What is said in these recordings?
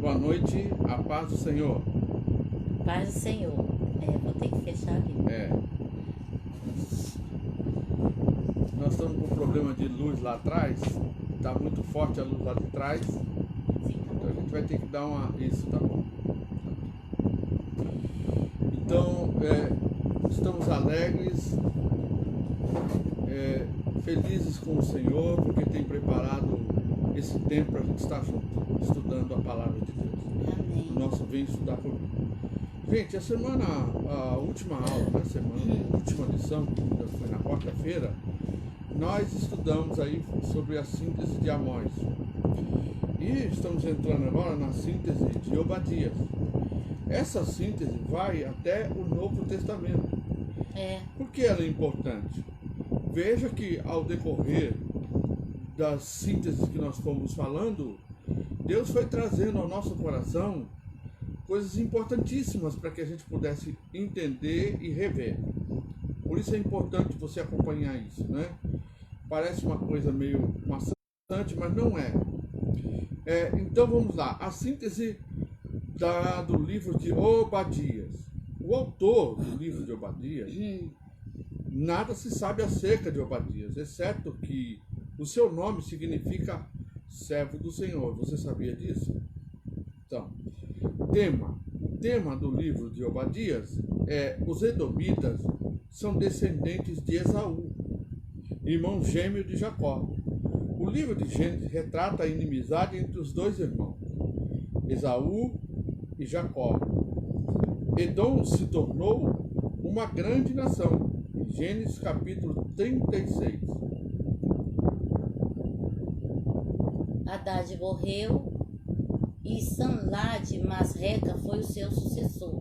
Boa noite, a paz do Senhor. Paz do Senhor. Vou ter que fechar aqui. Nós estamos com um problema de luz lá atrás. Está muito forte a luz lá de trás. Sim, tá Então a bom. gente vai ter que dar uma... Isso, tá bom. Então, estamos alegres, felizes com o Senhor, porque tem preparado esse tempo para a gente estar junto, estudando a palavra de Deus. Amém. O nosso Vem Estudar Comigo. Gente, a última aula, a última lição, que foi na quarta-feira, nós estudamos aí sobre a síntese de Amós. E estamos entrando agora na síntese de Obadias. Essa síntese vai até o Novo Testamento. Por que ela é importante? Veja que ao decorrer das sínteses que nós fomos falando, Deus foi trazendo ao nosso coração coisas importantíssimas para que a gente pudesse entender e rever. Por isso é importante você acompanhar isso, né? Parece uma coisa meio maçante, mas não é. Então vamos lá. A síntese do livro de Obadias. O autor do livro de Obadias, nada se sabe acerca de Obadias, exceto que o seu nome significa servo do Senhor. Você sabia disso? Então, o tema do livro de Obadias os edomitas são descendentes de Esaú, irmão gêmeo de Jacó. O livro de Gênesis retrata a inimizade entre os dois irmãos, Esaú e Jacó. Edom se tornou uma grande nação. Gênesis capítulo 36. Haddad morreu e Sanlá de Masreca foi o seu sucessor.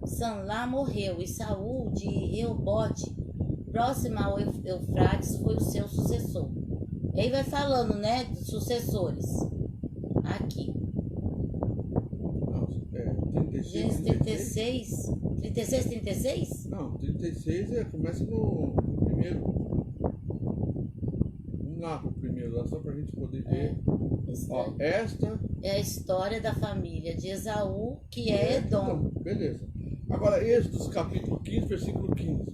Sanlá morreu e Saul de Reobote, próximo ao Eufrates, foi o seu sucessor. E aí vai falando, né, de sucessores. Aqui. Não, 36, Gênesis 36. 36, 36? Não, 36 começa no primeiro. Vamos lá pro primeiro, lá só pra gente poder ver. Ó, esta é a história da família de Esaú, que é Edom. Então, beleza. Agora, Êxodo capítulo 15, versículo 15.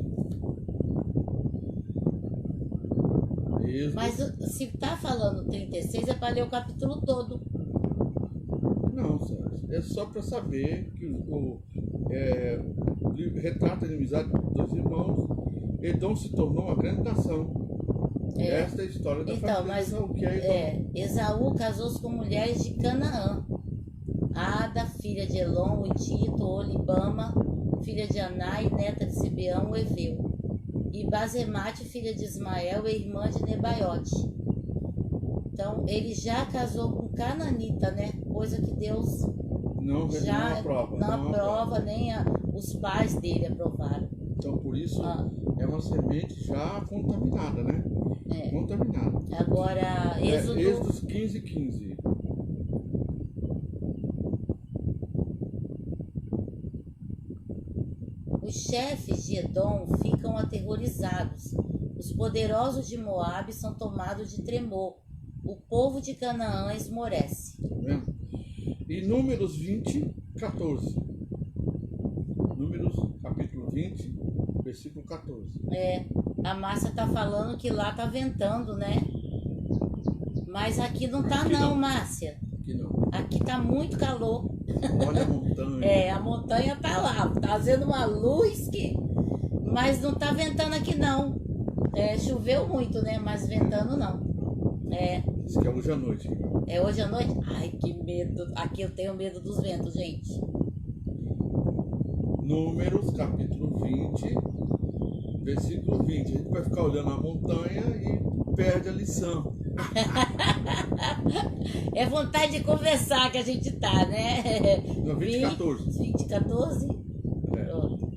Êxodo... Mas se tá falando 36, é para ler o capítulo todo. Não, Sérgio. É só para saber que o livro retrata a inimizade dos irmãos. Edom se tornou uma grande nação. Esta é a história da família de Esaú, que é Edom. Esaú casou-se com mulheres de Canaã. Ada, filha de Elon, o Tito, Olibama, filha de Anai, neta de Sibeão, o Eveu. E Basemate, filha de Ismael e irmã de Nebaiote. Então, ele já casou com Cananita, né? Coisa que Deus não aprova. Não aprova, nem os pais dele aprovaram. Então, por isso, é uma semente já contaminada, né? Contaminada. Agora, Êxodo 15, 15. Os chefes de Edom ficam aterrorizados. Os poderosos de Moabe são tomados de tremor. O povo de Canaã esmorece. Tá vendo? E Números 20, 14. Números capítulo 20, versículo 14. A Márcia tá falando que lá tá ventando, né? Mas aqui não tá, não, Márcia. Aqui não. Aqui tá muito calor. Olha a montanha. A montanha tá lá, tá fazendo uma luz que... Mas não tá ventando aqui, não. Choveu muito, né? Mas ventando, não. Diz que é hoje à noite. É hoje à noite? Ai, que medo. Aqui eu tenho medo dos ventos, gente. Números, capítulo 20, versículo 20. A gente vai ficar olhando a montanha e perde a lição. É vontade de conversar que a gente tá, né? No 20, 14. 20, 14? Pronto.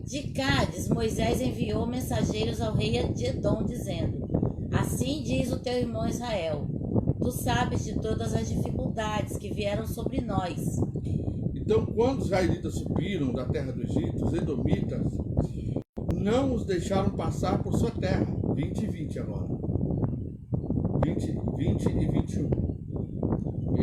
De Cádiz, Moisés enviou mensageiros ao rei de Edom, dizendo: assim diz o teu irmão Israel, tu sabes de todas as dificuldades que vieram sobre nós. Então, quando os israelitas subiram da terra do Egito, os edomitas não os deixaram passar por sua terra. 20 e 20 agora. 20 e 21.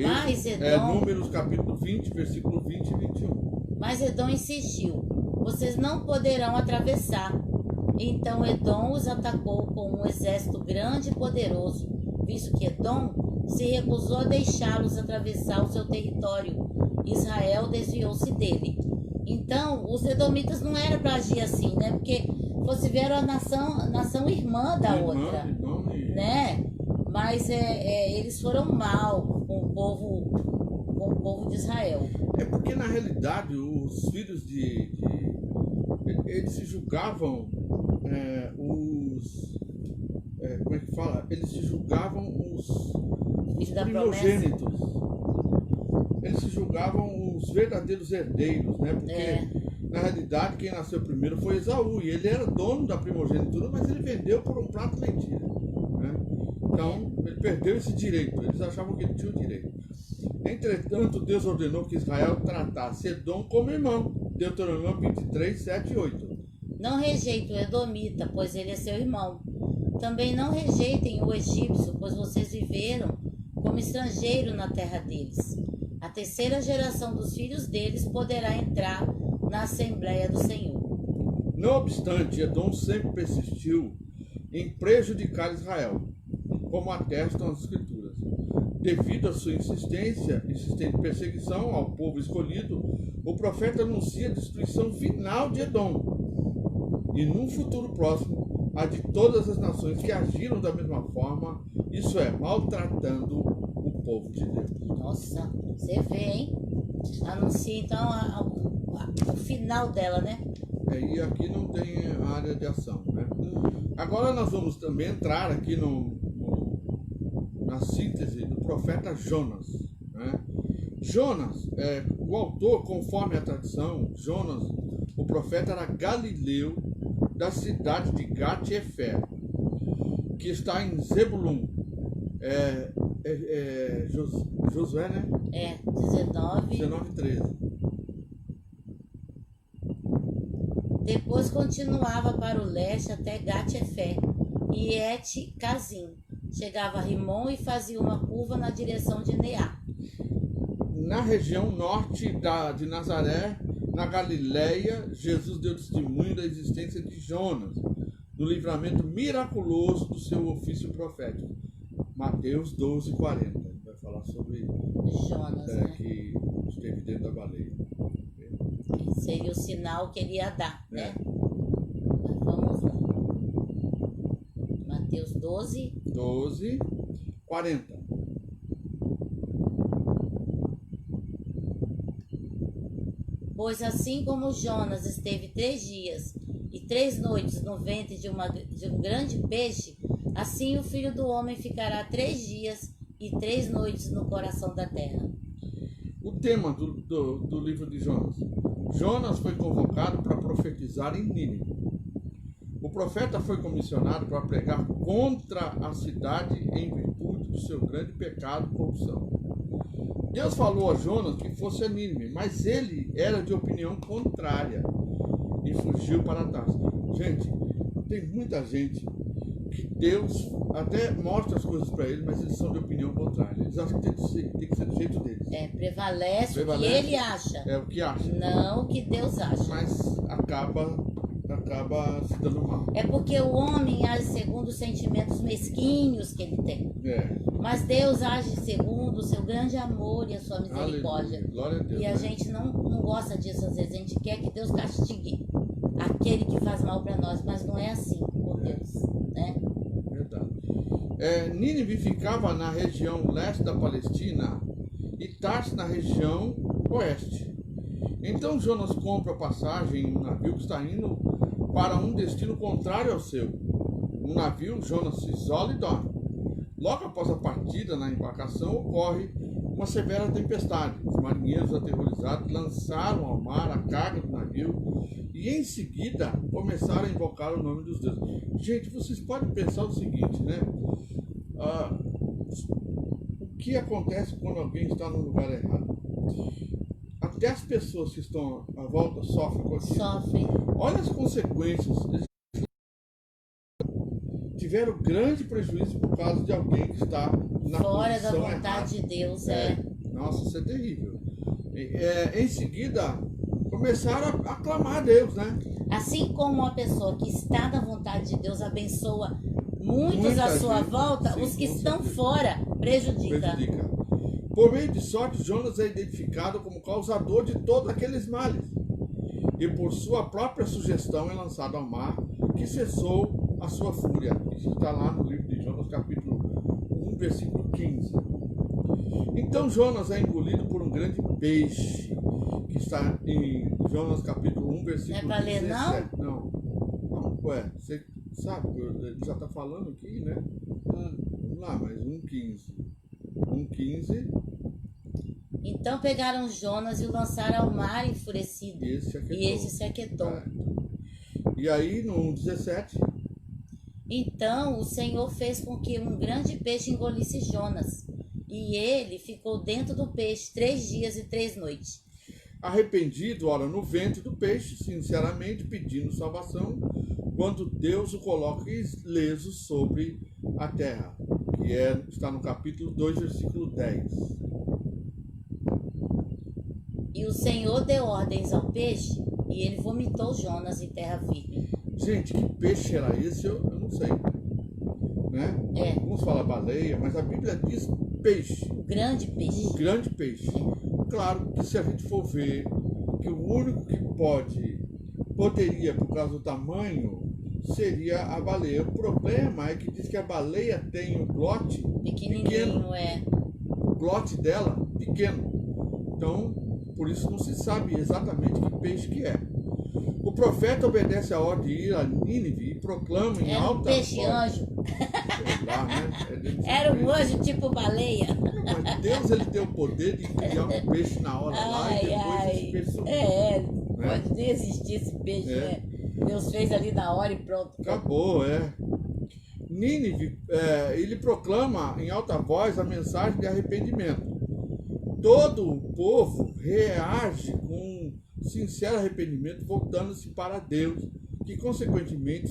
Mas É Edom, Números capítulo 20, versículo 20 e 21. mas Edom insistiu: vocês não poderão atravessar. Então Edom os atacou com um exército grande e poderoso, visto que Edom se recusou a deixá-los atravessar o seu território. Israel desviou-se dele. Então, os edomitas não era para agir assim, né? Porque fosse ver a nação irmã da outra, né? Mas eles foram mal com o povo de Israel. É porque na realidade os filhos eles se julgavam como é que fala? Eles se julgavam os Filho da primogênitos. Eles se julgavam os verdadeiros herdeiros, né? Porque na realidade quem nasceu primeiro foi Esaú e ele era dono da primogenitura, mas ele vendeu por um prato de lentilha, né? Então ele perdeu esse direito. Eles achavam que ele tinha o direito. Entretanto, Deus ordenou que Israel tratasse Edom como irmão. Deuteronômio 23, 7 e 8. Não rejeite o edomita, pois ele é seu irmão. Também não rejeitem o egípcio, pois vocês viveram como estrangeiro na terra deles. A terceira geração dos filhos deles poderá entrar na Assembleia do Senhor. Não obstante, Edom sempre persistiu em prejudicar Israel, como atestam as Escrituras. Devido à sua insistente perseguição ao povo escolhido, o profeta anuncia a destruição final de Edom e, num futuro próximo, a de todas as nações que agiram da mesma forma, isso é, maltratando o povo de Deus. Nossa, você vê, hein? Anuncia então o final dela, né? E aqui não tem área de ação, né? Agora nós vamos também entrar aqui na síntese do profeta Jonas, né? Jonas, o autor, conforme a tradição, Jonas, o profeta era galileu da cidade de Gat-Efer, que está em Zebulun. Josué, né? 19, 13. Depois continuava para o leste até Gat-Efer e Et-Cazim. Chegava a Rimon e fazia uma curva na direção de Neá. Na região norte de Nazaré, na Galileia, Jesus deu testemunho da existência de Jonas, do livramento miraculoso do seu ofício profético. Mateus 12, 40. Ele vai falar sobre Jonas, né? Que esteve dentro da baleia. Seria o sinal que ele ia dar, né? Mas vamos lá. Mateus 12, 40. Pois assim como Jonas esteve 3 dias e 3 noites no ventre de um grande peixe, assim o Filho do Homem ficará 3 dias e 3 noites no coração da terra. O tema do livro de Jonas. Jonas foi convocado para profetizar em Nínive. O profeta foi comissionado para pregar contra a cidade em virtude do seu grande pecado e corrupção. Deus falou a Jonas que fosse a Nínive, mas ele era de opinião contrária e fugiu para Tarso. Gente, tem muita gente que Deus até mostra as coisas para eles, mas eles são de opinião contrária. Eles acham que tem que ser do jeito deles. Prevalece o que ele acha. É o que acha. Não o que Deus acha. Mas acaba se dando mal. É porque o homem age segundo os sentimentos mesquinhos que ele tem. Mas Deus age segundo o seu grande amor e a sua misericórdia. Aleluia. Glória a Deus. E a gente não gosta disso às vezes. A gente quer que Deus castigue aquele que faz mal para nós, mas não é assim com Deus, né? Verdade. Nínive ficava na região leste da Palestina e Tarso na região oeste. Então Jonas compra passagem em um navio que está indo para um destino contrário ao seu. No navio, Jonas se isola e dorme. Logo após a partida na embarcação, ocorre uma severa tempestade. Os marinheiros aterrorizados lançaram ao mar a carga do navio e em seguida começaram a invocar o nome dos deuses. Gente, vocês podem pensar o seguinte, né? O que acontece quando alguém está no lugar errado? Até as pessoas que estão à volta sofrem com aquilo. Sofrem. Olha as consequências. Eles tiveram grande prejuízo por causa de alguém que está na fora da posição vontade errada. de Deus, Nossa, isso é terrível. Em seguida, começaram a clamar a Deus, né? Assim como uma pessoa que está na vontade de Deus abençoa muitos Muita à sua gente, volta, sim, os que com estão certeza. fora prejudica. Prejudica. Por meio de sorte, Jonas é identificado como causador de todos aqueles males. E por sua própria sugestão é lançado ao mar, que cessou a sua fúria. Isso está lá no livro de Jonas, capítulo 1, versículo 15. Então Jonas é engolido por um grande peixe, que está em Jonas capítulo 1, versículo 17. Não é pra ler, não? Não, ué, você sabe, ele já está falando aqui, né? Vamos lá, mais 1,15. 1,15. Então pegaram Jonas e o lançaram ao mar enfurecido. E esse se aquietou. E aí no 1,17. Então o Senhor fez com que um grande peixe engolisse Jonas. E ele ficou dentro do peixe 3 dias e 3 noites. Arrependido, ora no ventre do peixe, sinceramente pedindo salvação, quando Deus o coloca ileso sobre a terra. Que está no capítulo 2, versículo 10. E o Senhor deu ordens ao peixe, e ele vomitou Jonas em terra firme. Gente, que peixe era esse? Eu não sei. Né? Vamos falar baleia, mas a Bíblia diz peixe. Um grande peixe. Um grande peixe. Claro que se a gente for ver que o único que poderia, por causa do tamanho, seria a baleia. O problema é que diz que a baleia tem um glote pequeno. O glote dela pequeno. Então, por isso não se sabe exatamente que peixe que é. O profeta obedece a ordem de ir a Nínive e proclama em alta voz. Era um peixe-anjo. Sei lá, né? Era um anjo tipo baleia. Mas Deus, ele tem o poder de criar um peixe na hora lá e depois esse peixe sumir. Pode nem existir esse peixe, né? Deus fez ali na hora e pronto. Acabou, Nínive, ele proclama em alta voz a mensagem de arrependimento. Todo o povo reage com sincero arrependimento, voltando-se para Deus, que consequentemente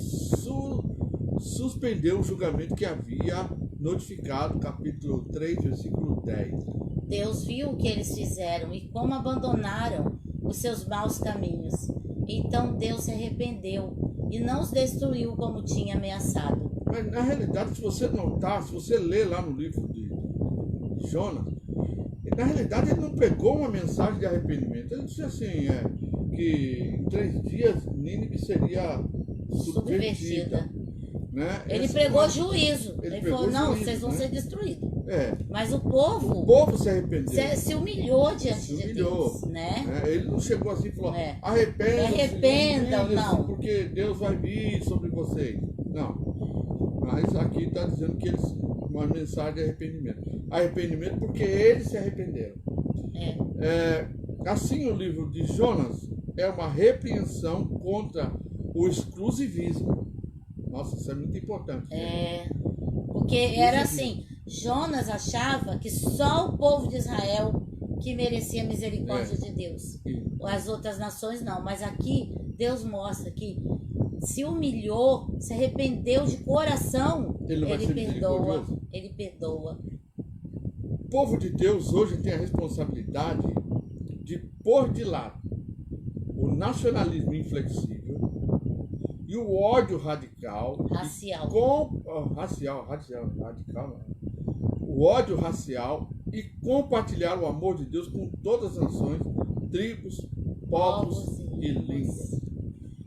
suspendeu o julgamento que havia notificado, capítulo 3, versículo 10. Deus viu o que eles fizeram e como abandonaram os seus maus caminhos. Então Deus se arrependeu e não os destruiu como tinha ameaçado. Mas na realidade, se você notar, se você ler lá no livro de Jonas, na realidade ele não pregou uma mensagem de arrependimento. Ele disse assim, que em 3 dias Nínive seria subvertida. Né? Ele pregou juízo. Ele falou, não, vocês vão ser destruídos. Mas o povo se arrependeu. Se humilhou diante de Deus, né? Ele não chegou assim e falou, arrependam, não. Porque Deus vai vir sobre vocês. Não. Mas aqui está dizendo que uma mensagem de arrependimento. Arrependimento porque eles se arrependeram. Assim, o livro de Jonas é uma repreensão contra o exclusivismo. Nossa, isso é muito importante. Porque era assim, Jonas achava que só o povo de Israel que merecia a misericórdia de Deus. As outras nações não, mas aqui Deus mostra que se humilhou, se arrependeu de coração, ele perdoa. Ele perdoa. O povo de Deus hoje tem a responsabilidade de pôr de lado o nacionalismo inflexível e o ódio radical. Racial. Radical. O ódio racial e compartilhar o amor de Deus com todas as nações, tribos, povos e línguas.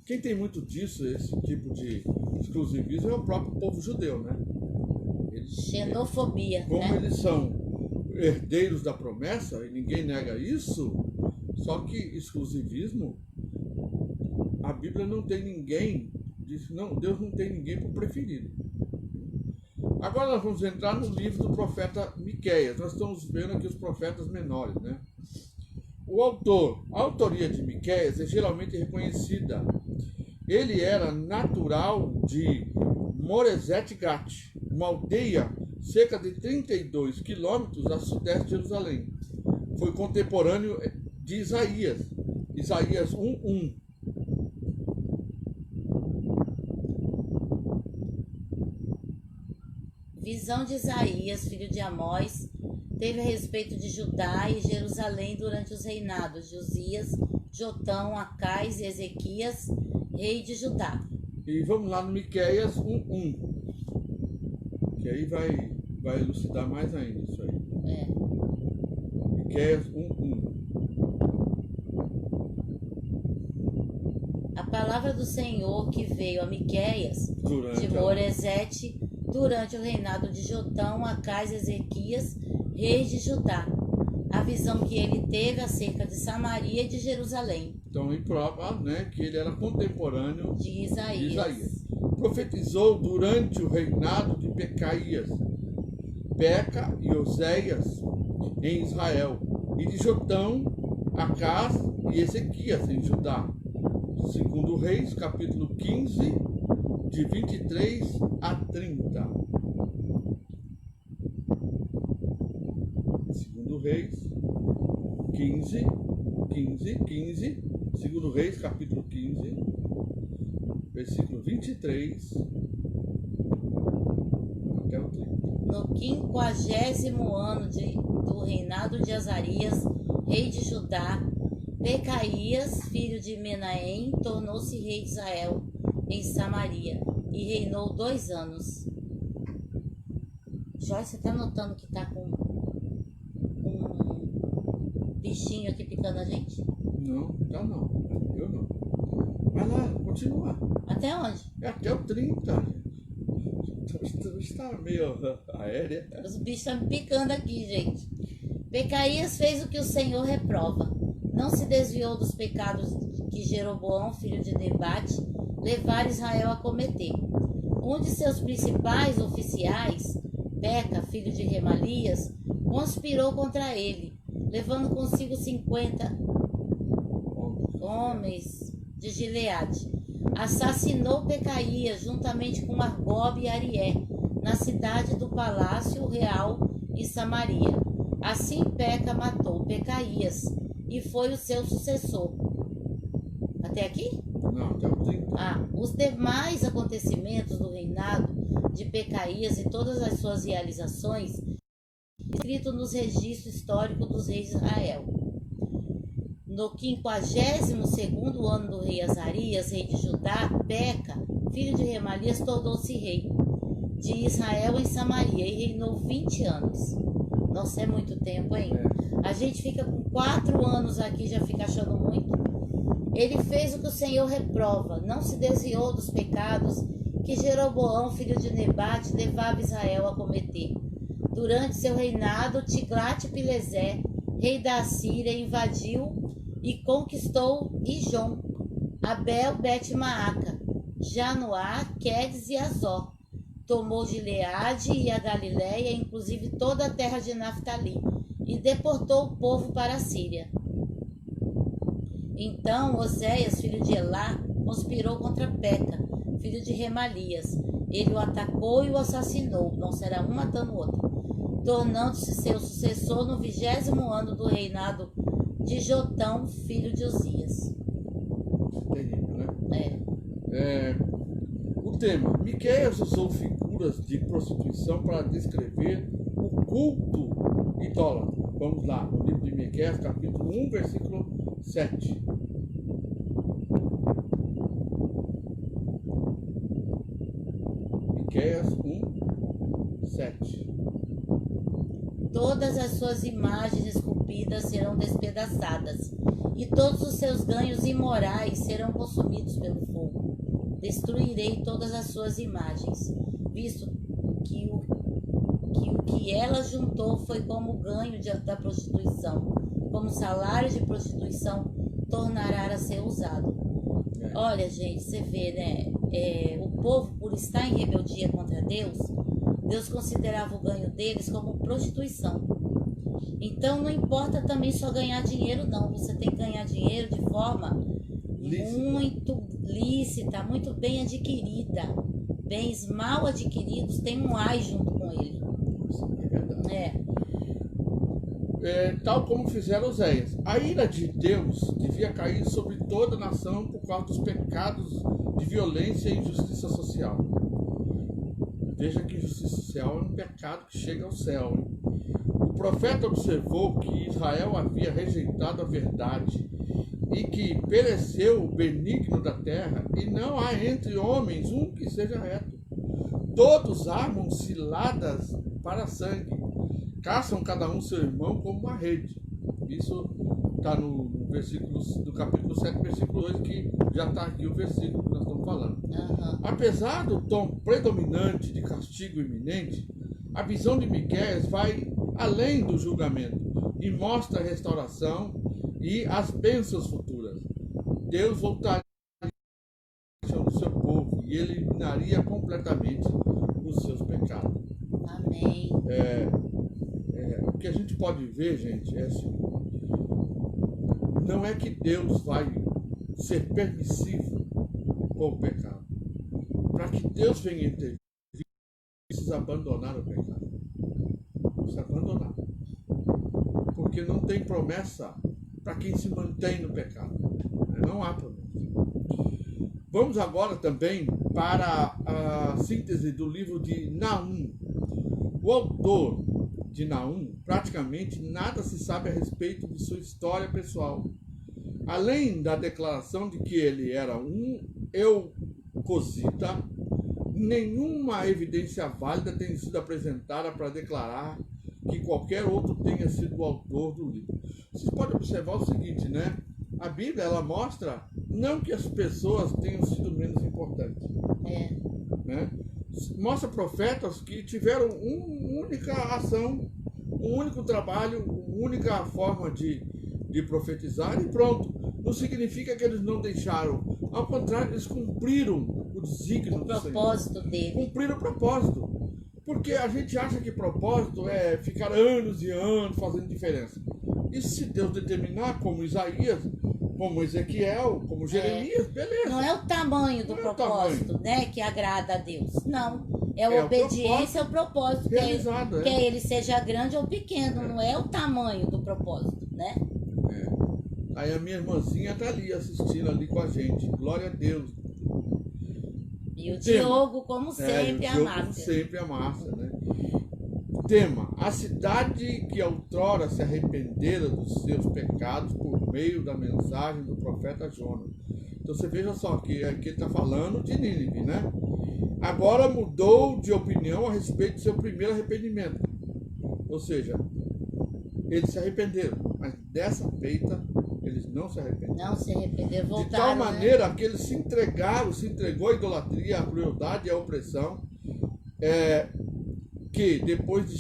Quem tem muito disso, esse tipo de exclusivismo, é o próprio povo judeu, né? Xenofobia, como né? Eles são herdeiros da promessa, e ninguém nega isso, só que exclusivismo, a Bíblia não tem ninguém, Deus não tem ninguém por preferido. Agora nós vamos entrar no livro do profeta Miqueias. Nós estamos vendo aqui os profetas menores, né? A autoria de Miqueias é geralmente reconhecida. Ele era natural de Moresete Gat, uma aldeia cerca de 32 quilômetros a sudeste de Jerusalém. Foi contemporâneo de Isaías 1:1. Visão de Isaías, filho de Amós, teve a respeito de Judá e Jerusalém durante os reinados de Uzias, Jotão, Acais e Ezequias, rei de Judá. E vamos lá no Miqueias 1:1, que aí vai elucidar mais ainda isso aí. Miqueias 1:1. A palavra do Senhor que veio a Miqueias de Moresete durante o reinado de Jotão, Acais e Ezequias, reis de Judá. A visão que ele teve acerca de Samaria e de Jerusalém. Então, em prova, né, que ele era contemporâneo de Isaías. Profetizou durante o reinado de Pecaías, Peca e Oséias em Israel, e de Jotão, Acás e Ezequias em Judá. Segundo Reis, capítulo 15, de 23 a 30. Segundo Reis, 15. Segundo Reis, capítulo 15, versículo 23 até o 30. No 50º ano do reinado de Azarias, rei de Judá, Pecaías, filho de Menahem, tornou-se rei de Israel em Samaria e reinou 2 anos. Joyce, você tá notando que tá com um bichinho aqui picando a gente? Não, tá não. Eu não. Vai lá, continua. Até onde? É até o 30. Está meio aérea. Os bichos estão me picando aqui, gente. Pecaías fez o que o Senhor reprova. Não se desviou dos pecados que Jeroboão, filho de Nebate, levara Israel a cometer. Um de seus principais oficiais, Peca, filho de Remalias, conspirou contra ele, levando consigo 50 homens de Gileade. Assassinou Pecaías juntamente com Argob e Arié, na cidade do palácio real em Samaria. Assim Peca matou Pecaías e foi o seu sucessor. Até aqui? Não, até o 30. Os demais acontecimentos do reinado de Pecaías e todas as suas realizações, escrito nos registros históricos dos reis de Israel. No 52º ano do rei Azarias, rei de Judá, Peca, filho de Remalias, tornou-se rei de Israel em Samaria e reinou 20 anos. Nossa, é muito tempo, hein? A gente fica com 4 anos aqui, já fica achando muito. Ele fez o que o Senhor reprova, não se desviou dos pecados que Jeroboão, filho de Nebate, levava Israel a cometer. Durante seu reinado, Tiglat-Pileser, rei da Assíria, invadiu e conquistou Ijon, Abel, Bet-Maaca, Janoá, Quedes e Azor. Tomou Gileade e a Galiléia, inclusive toda a terra de Naftali, e deportou o povo para a Síria. Então Oséias, filho de Elá, conspirou contra Peca, filho de Remalias. Ele o atacou e o assassinou, não será um matando o outro, tornando-se seu sucessor no 20º ano do reinado de Jotão, filho de Uzias. Terrível, né? O tema: Miqueias usou figuras de prostituição para descrever o culto idólatra. Vamos lá, no livro de Miqueias, capítulo 1, versículo 7. Miqueias 1, 7. Todas as suas imagens esculpidas serão despedaçadas, e todos os seus ganhos imorais serão consumidos pelo fogo. Destruirei todas as suas imagens, visto que o que ela juntou foi como ganho da prostituição, como salário de prostituição tornará a ser usado. Olha, gente, você vê, né? O povo, por estar em rebeldia contra Deus, Deus considerava o ganho deles como prostituição. Então não importa também só ganhar dinheiro, não. Você tem que ganhar dinheiro de forma muito lícita, muito bem adquirida. Bens mal adquiridos têm um ai junto com ele. É verdade. Tal como fizeram Oséias. A ira de Deus devia cair sobre toda a nação por causa dos pecados de violência e injustiça social. Veja que injustiça social é um pecado que chega ao céu. Hein? O profeta observou que Israel havia rejeitado a verdade e que pereceu o benigno da terra, e não há entre homens um que seja reto. Todos armam ciladas para sangue, caçam cada um seu irmão como uma rede. Isso está no versículo do capítulo 7, versículo 2, que já está aqui o versículo que nós estamos falando. Apesar do tom predominante de castigo iminente, a visão de Miqueias vai além do julgamento e mostra a restauração e as bênçãos futuras. Deus voltaria no seu povo e eliminaria completamente os seus pecados. Amém. O que a gente pode ver, gente, é assim: não é que Deus vai ser permissivo com o pecado. Para que Deus venha intervir, precisa abandonar o pecado. Precisa abandonar. Porque não tem promessa para quem se mantém no pecado. Não há promessa. Vamos agora também para a síntese do livro de Naum. O autor de Naum, praticamente nada se sabe a respeito de sua história pessoal, além da declaração de que ele era um eucosita. Nenhuma evidência válida tem sido apresentada para declarar que qualquer outro tenha sido o autor do livro. Vocês podem observar o seguinte, né? A Bíblia, ela mostra não que as pessoas tenham sido menos importantes, né? Mostra profetas que tiveram uma única ação, um único trabalho, uma única forma de profetizar e pronto. Não significa que eles não deixaram. Ao contrário, eles cumpriram o desígnio do Senhor. O propósito dele. Cumpriram o propósito. Porque a gente acha que propósito é ficar anos e anos fazendo diferença. E se Deus determinar, como Isaías, como Ezequiel, como Jeremias, beleza. Não é o tamanho do propósito, né, que agrada a Deus. Não. É a obediência ao propósito. Realizado, quer ele seja grande ou pequeno, não é o tamanho do propósito, né? Aí a minha irmãzinha está ali assistindo ali com a gente. Glória a Deus. E o Diogo, como sempre, a Márcia. Como sempre, a Márcia, né? Tema: a cidade que outrora se arrependera dos seus pecados por meio da mensagem do profeta Jonas. Então você veja só que aqui ele está falando de Nínive, né? Agora mudou de opinião a respeito do seu primeiro arrependimento. Ou seja, eles se arrependeram, mas dessa feita eles não se arrependeram. Não se arrependeram, voltaram. De tal maneira que eles se entregou à idolatria, à crueldade e à opressão, que depois de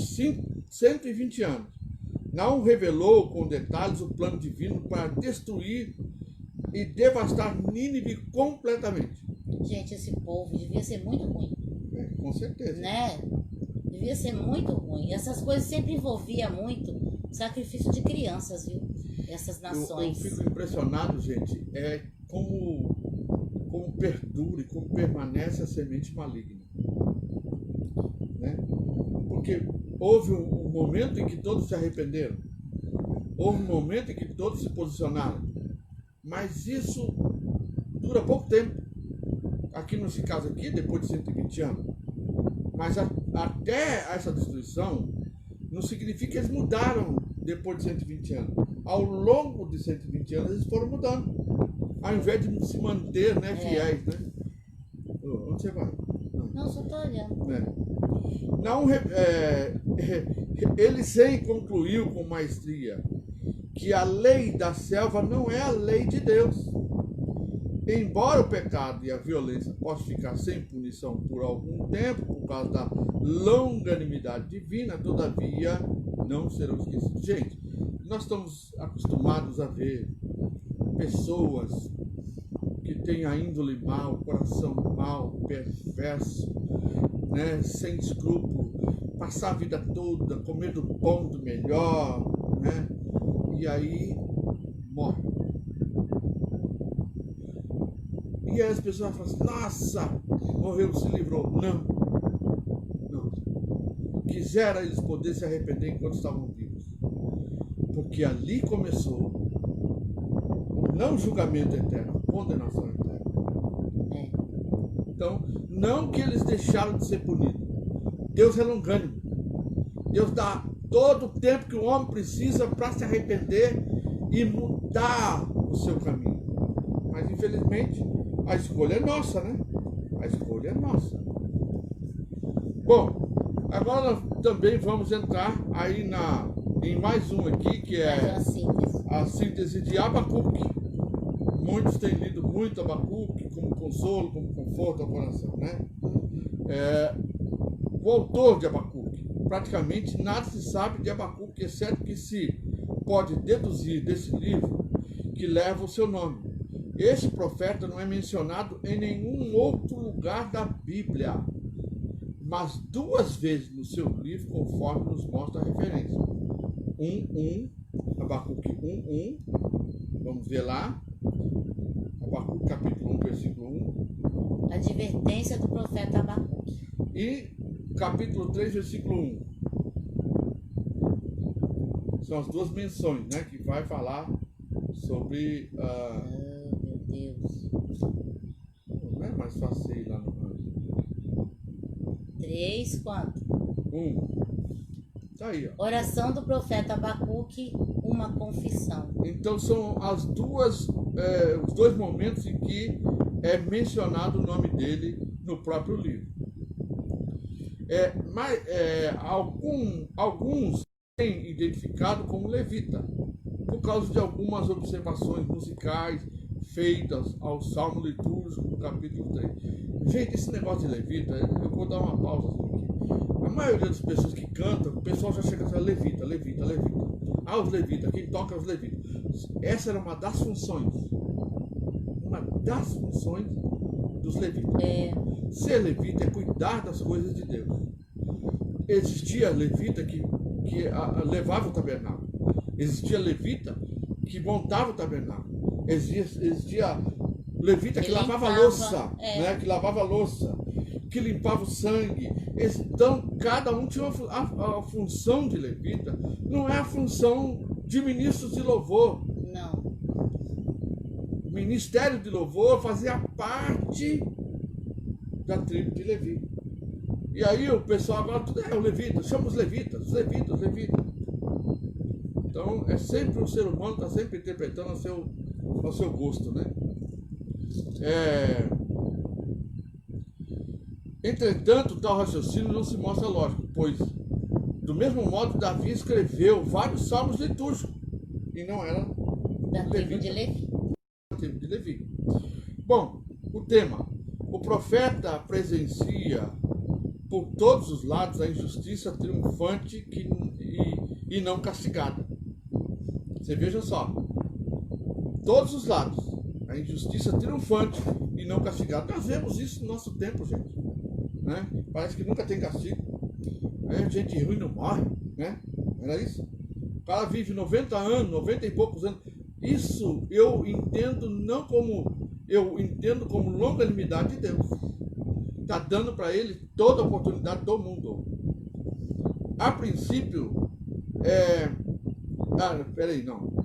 120 anos, não revelou com detalhes o plano divino para destruir e devastar Nínive completamente. Gente, esse povo devia ser muito ruim. Com certeza. Né? Devia ser muito ruim. Essas coisas sempre envolviam muito sacrifício de crianças, viu? Essas nações. Eu fico impressionado, gente, como perdura e como permanece a semente maligna. Né? Porque houve um momento em que todos se arrependeram. Houve um momento em que todos se posicionaram. Mas isso dura pouco tempo. Aqui nesse caso aqui, depois de 120 anos. Mas até essa destruição não significa que eles mudaram depois de 120 anos. Ao longo de 120 anos eles foram mudando. Ao invés de se manter, né, fiéis, né? Onde você vai? Não, só estou olhando. Não, Eliseu concluiu com maestria que a lei da selva não é a lei de Deus. Embora o pecado e a violência possam ficar sem punição por algum tempo, por causa da longanimidade divina, todavia não serão esquecidos. Gente, nós estamos acostumados a ver pessoas que têm a índole mal, coração mal, perverso, né, sem escrúpulo, passar a vida toda comendo pão do melhor, né, e aí morre. E aí as pessoas falam assim: nossa, morreu, se livrou. Não. Quisera eles poderem se arrepender enquanto estavam vivos. Porque ali começou não julgamento eterno, condenação eterna. Então, não que eles deixaram de ser punidos. Deus é longânimo. Deus dá todo o tempo que o homem precisa para se arrepender e mudar o seu caminho. Mas infelizmente a escolha é nossa, né? A escolha é nossa. Bom, agora nós também vamos entrar aí em mais um aqui, que é a síntese de Abacuque. Muitos têm lido muito Abacuque como consolo, como conforto ao coração, né? O autor de Abacuque, praticamente nada se sabe de Abacuque, exceto que se pode deduzir desse livro que leva o seu nome. Esse profeta não é mencionado em nenhum outro lugar da Bíblia, mas 2 vezes no seu livro, conforme nos mostra a referência. 1:1, Abacuque 1:1, vamos ver lá. Abacuque capítulo 1, versículo 1. Advertência do profeta Abacuque. E capítulo 3, versículo 1. São as 2 menções, né, que vai falar sobre... meu Deus. Não é mais fácil ir lá no 3, quanto? 1. Tá aí, ó. Oração do profeta Abacuque, uma confissão. Então são os 2 momentos em que é mencionado o nome dele no próprio livro. Alguns têm identificado como levita, por causa de algumas observações musicais feitas ao Salmo litúrgico, no capítulo 3. Gente, esse negócio de levita, eu vou dar uma pausa aqui. A maioria das pessoas que cantam, o pessoal já chega a dizer levita, levita, levita. Ah, os levitas, quem toca é os levitas. Essa era uma das funções. Uma das funções dos levitas. Ser levita é cuidar das coisas de Deus. Existia levita que levava o tabernáculo. Existia levita que montava o tabernáculo. Existia levita que lavava a louça, né? Que lavava a louça, que limpava o sangue. Então, cada um tinha a função de levita. Não é a função de ministros de louvor. Não. O ministério de louvor fazia parte da tribo de Levi. E aí o pessoal agora tudo é o levita, chama os levitas, os levitas, os levitas. Então é sempre o ser humano está sempre interpretando ao seu gosto, né? Entretanto, tal raciocínio não se mostra lógico, pois do mesmo modo Davi escreveu vários salmos litúrgicos e não era da tribo de Levi. Da tribo de Levi. Bom, o tema: o profeta presencia por todos os lados a injustiça triunfante e não castigada. Você veja só, todos os lados, a injustiça triunfante e não castigada. Nós vemos isso no nosso tempo, gente. Né? Parece que nunca tem castigo. Gente ruim não morre, né? Era isso? O cara vive 90 anos, 90 e poucos anos. Isso eu entendo eu entendo como longanimidade de Deus. Está dando para ele toda a oportunidade do mundo. A princípio,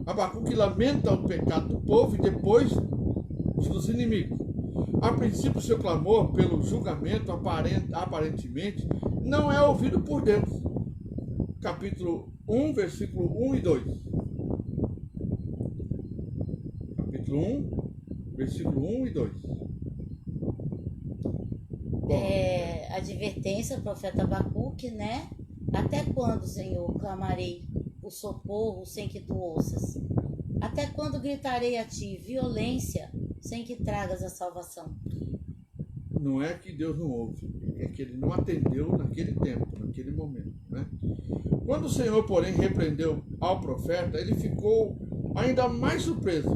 Abacuque lamenta o pecado do povo e depois dos inimigos. A princípio, seu clamor pelo julgamento aparentemente não é ouvido por Deus. Capítulo 1, versículo 1 e 2. Capítulo 1, versículo 1 e 2. Advertência do profeta Abacuque, né? Até quando, Senhor, clamarei o socorro sem que tu ouças? Até quando gritarei a ti violência sem que tragas a salvação? Não é que Deus não ouve, é que ele não atendeu naquele tempo, naquele momento, né? Quando o Senhor, porém, repreendeu ao profeta, ele ficou ainda mais surpreso,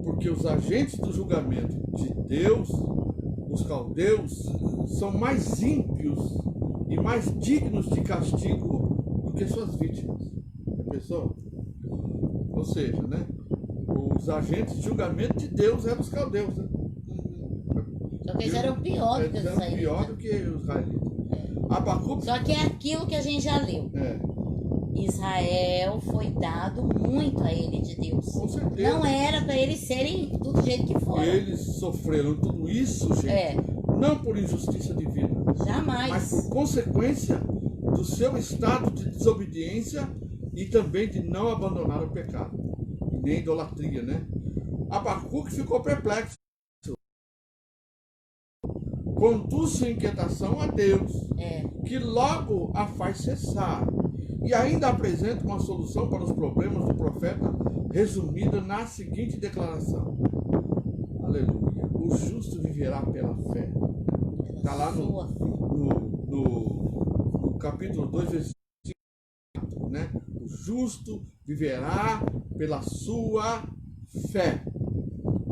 porque os agentes do julgamento de Deus, os caldeus, são mais ímpios e mais dignos de castigo do que suas vítimas. Já pensou? Ou seja, né? Os agentes de julgamento de Deus eram os caldeus, né? Só que eles eram pior do que os israelitas. Eram pior do que os israelitas. Abacuque... Só que é aquilo que a gente já leu. Israel foi dado muito a ele de Deus. Com certeza. Não era para eles serem do jeito que foram. Eles sofreram tudo isso, gente, não por injustiça divina, jamais, mas por consequência do seu estado de desobediência e também de não abandonar o pecado, nem a idolatria, né? Abacuque ficou perplexo, conduz sua inquietação a Deus, que logo a faz cessar, e ainda apresenta uma solução para os problemas do profeta, resumida na seguinte declaração: aleluia, o justo viverá pela fé. Está lá no capítulo 2, versículo 4, né? O justo viverá pela sua fé.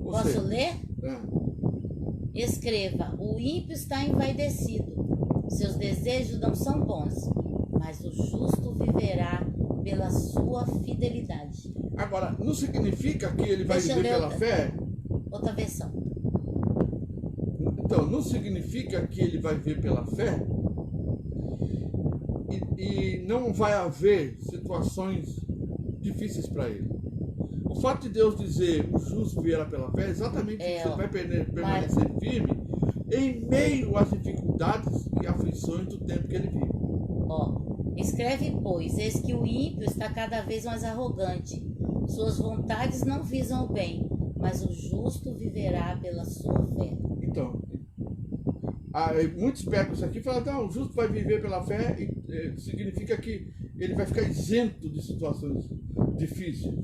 Posso ler? Escreva: o ímpio está envaidecido, seus desejos não são bons, mas o justo viverá pela sua fidelidade. Agora, não significa que ele vai viver pela fé? Outra versão. Então, não significa que ele vai viver pela fé e não vai haver situações difíceis para ele. O fato de Deus dizer o justo viverá pela fé é exatamente isso. Ele vai permanecer firme em meio às dificuldades e aflições do tempo que ele vive. Escreve, pois, eis que o ímpio está cada vez mais arrogante. Suas vontades não visam o bem, mas o justo viverá pela sua fé. Então, muitos pegam isso aqui e falam: não, o justo vai viver pela fé, e significa que ele vai ficar isento de situações difíceis.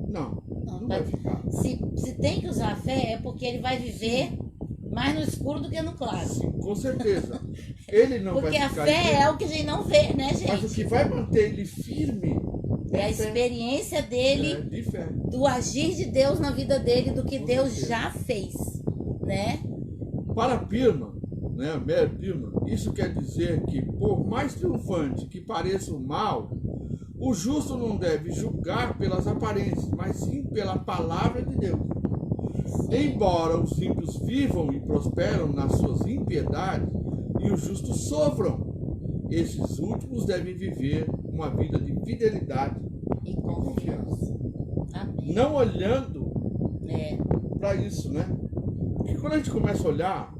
Não vai ficar. Se tem que usar a fé, é porque ele vai viver mais no escuro do que no claro. Sim, com certeza. Ele não porque vai ficar a fé é o que a gente não vê, né, gente? Mas o que vai manter ele firme é a experiência dele, de fé, do agir de Deus na vida dele, do que Deus já fez, né? Para Pirma, né, Mary Pirma, isso quer dizer que, por mais triunfante que pareça o mal, o justo não deve julgar pelas aparências, mas sim pela palavra de Deus. Embora os ímpios vivam e prosperam nas suas impiedades e os justos sofram, esses últimos devem viver uma vida de fidelidade e confiança. Amém. Não olhando para isso, né? Porque quando a gente começa a olhar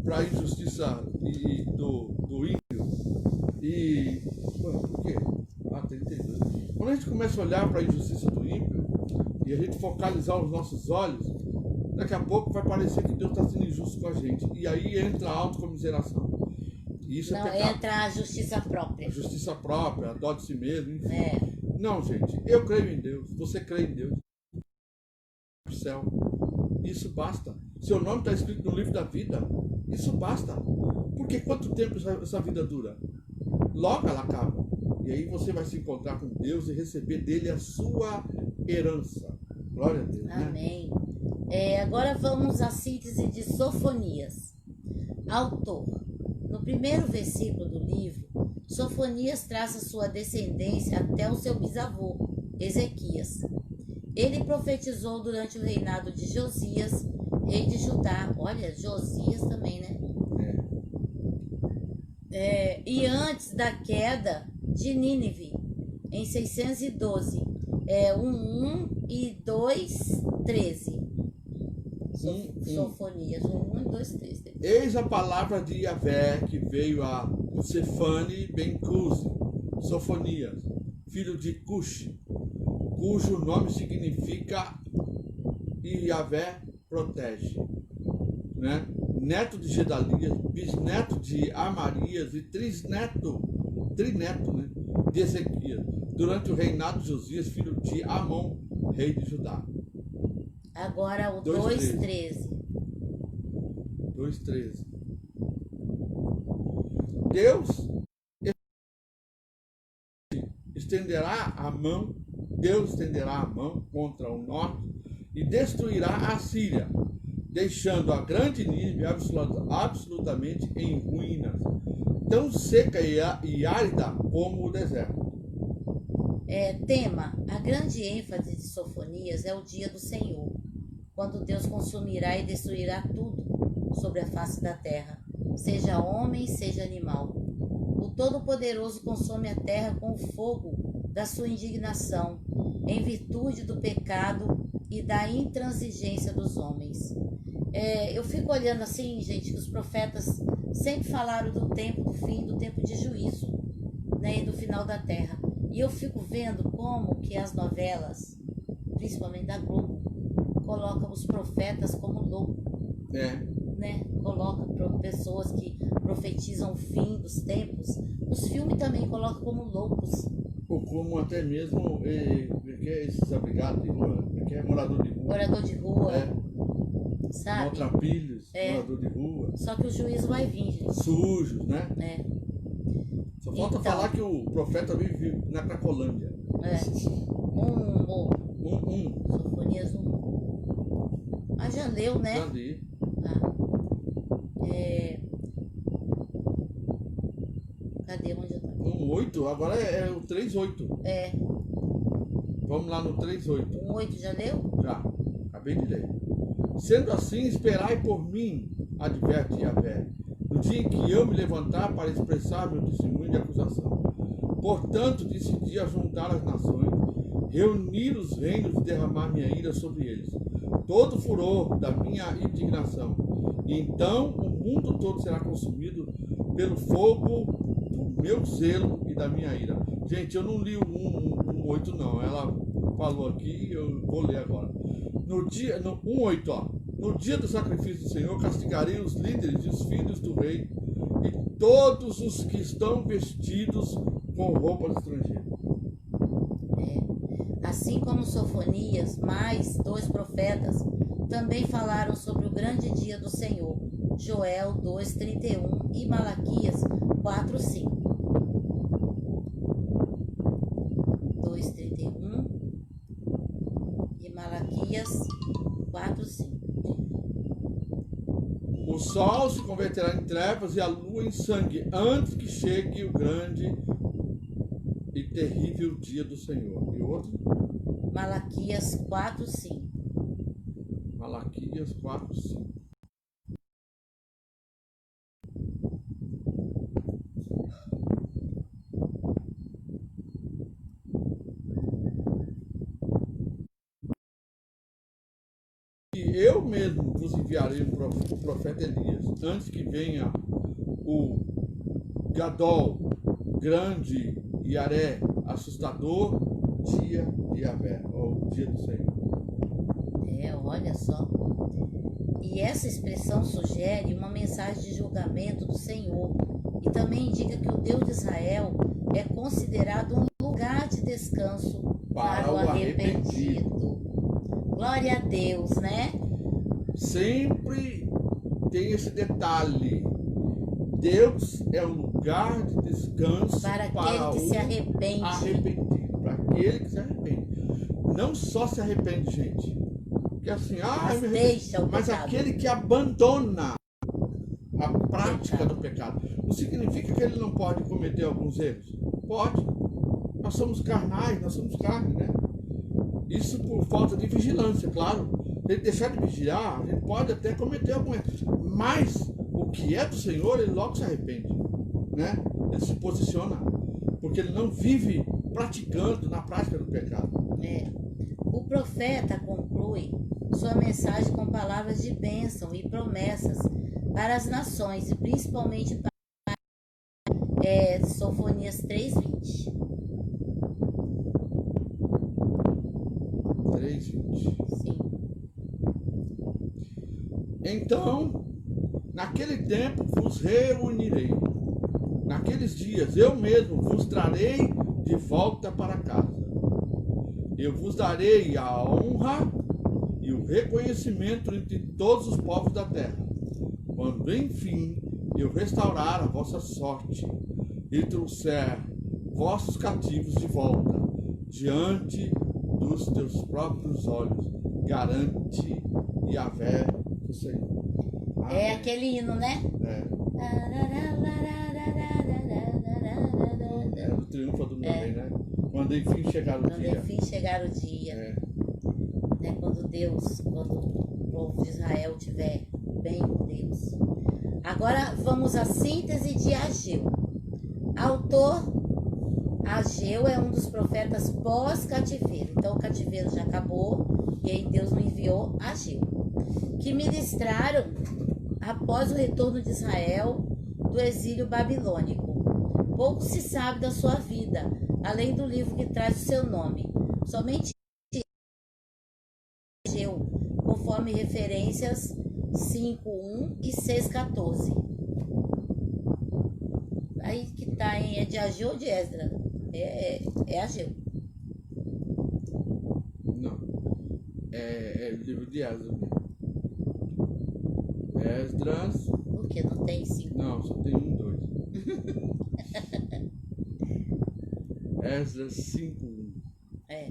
para a injustiça do ímpio e... Por quê? 32. Quando a gente começa a olhar para a injustiça do ímpio e a gente focalizar os nossos olhos, daqui a pouco vai parecer que Deus está sendo injusto com a gente. E aí entra a autocomiseração. E isso não, é pecado. entra a justiça própria. A justiça própria, a dó de si mesmo, enfim. Não, gente, eu creio em Deus, você crê em Deus. O céu. Isso basta. Seu nome está escrito no livro da vida. Isso basta. Porque quanto tempo essa vida dura? Logo ela acaba. E aí você vai se encontrar com Deus e receber dele a sua herança. Glória a Deus. Amém. Agora vamos à síntese de Sofonias. Autor. No primeiro versículo do livro, Sofonias traça sua descendência até o seu bisavô, Ezequias. Ele profetizou durante o reinado de Josias, rei de Judá. Olha, Josias também, né? E antes da queda de Nínive, em 612. 1 e 2, 13. Sofonias, 1 e 2, 13. Eis a palavra de Yahvé que veio a Sefane ben Cusi, Sofonias, filho de Cushi, cujo nome significa Yahvé protege, né? Neto de Gedalias, bisneto de Amarias e trineto, né, de Ezequias, durante o reinado de Josias, filho de Amon, rei de Judá. Agora o 2:13. 2:13. Deus estenderá a mão contra o norte e destruirá a Síria, deixando a grande Nínive absolutamente em ruínas, tão seca e árida como o deserto. Tema: a grande ênfase de Sofonias é o dia do Senhor, quando Deus consumirá e destruirá tudo sobre a face da terra, seja homem, seja animal. O Todo-Poderoso consome a terra com o fogo da sua indignação, em virtude do pecado e da intransigência dos homens. Eu fico olhando assim, gente, que os profetas sempre falaram do tempo do fim, do tempo de juízo, né, e do final da terra. E eu fico vendo como que as novelas, principalmente da Globo, colocam os profetas como loucos, né? Coloca pessoas que profetizam o fim dos tempos. Os filmes também colocam como loucos. Ou como até mesmo esses abrigados de rua, que é morador de rua. Morador de rua, sabe? Maltrapilhos, morador de rua. Só que o juízo vai vir, gente. Sujos, né? Só falta Então, falar que o profeta vive na Cracolândia. Sofonias 1. Ah, já leu, né? Já li. Cadê onde eu tô? 1:8, agora é o 3:8. Vamos lá no 3:8. 1:8 já leu? Já, acabei de ler. Sendo assim, esperai por mim, adverte Yahvé, no dia em que eu me levantar para expressar meu testemunho de acusação. Portanto, decidi ajuntar as nações, reunir os reinos e derramar minha ira sobre eles, todo o furor da minha indignação. E então o mundo todo será consumido pelo fogo do meu zelo e da minha ira. Gente, eu não li o 1:8 não, ela falou aqui, eu vou ler agora. No 1:8, ó. No dia do sacrifício do Senhor, castigarei os líderes e os filhos do rei e todos os que estão vestidos com roupas estrangeiras. Assim como Sofonias, mais 2 profetas, também falaram sobre o grande dia do Senhor. Joel 2:31 e Malaquias 4:5. 2:31 e Malaquias 4:5. O sol se converterá em trevas e a lua em sangue, antes que chegue o grande e terrível dia do Senhor. E outro? Malaquias 4:5. Malaquias 4:5. E eu mesmo vos enviarei o profeta Elias, antes que venha o Gadol, grande Yaré, assustador, dia de Yahvé, ou dia do Senhor. Olha só. E essa expressão sugere uma mensagem de julgamento do Senhor e também indica que o Deus de Israel é considerado um lugar de descanso para o arrependido. Glória a Deus, né? Sempre tem esse detalhe. Deus é um lugar de descanso para aquele que se arrepende. Para aquele que se arrepende. Não só se arrepende, gente. Porque assim, mas aquele que abandona a prática do pecado. Não significa que ele não pode cometer alguns erros. Pode. Nós somos carnais, nós somos carne, né? Isso por falta de vigilância, claro. Se ele deixar de vigiar, ele pode até cometer algum erro. Mas o que é do Senhor, ele logo se arrepende, né? Ele se posiciona, porque ele não vive praticando na prática do pecado. O profeta conclui sua mensagem com palavras de bênção e promessas para as nações, e principalmente para Sofonias 3:20. 3:20. Sim. Então, naquele tempo vos reunirei. Naqueles dias eu mesmo vos trarei de volta para casa. Eu vos darei a honra e o reconhecimento entre todos os povos da terra, quando enfim eu restaurar a vossa sorte e trouxer vossos cativos de volta diante dos teus próprios olhos, garante Yahvé do Senhor. Amém. Aquele hino, né? É o triunfo do Namém, né? Quando enfim chegar o dia. Quando enfim chegar o dia. Quando o povo de Israel estiver bem com Deus. Agora vamos à síntese de Ageu. Autor, Ageu é um dos profetas pós-cativeiro. Então o cativeiro já acabou e aí Deus me enviou Ageu, que ministraram após o retorno de Israel do exílio babilônico. Pouco se sabe da sua vida, além do livro que traz o seu nome. Somente Ageu, conforme referências 5:1 e 6:14. Aí que tá, hein? É de Ageu ou de Esdras? É Ageu. Não. É o livro de Esdras mesmo. Esdras. Por que não tem 5? Não, só tem 1, 2. Esdras 5:1. É.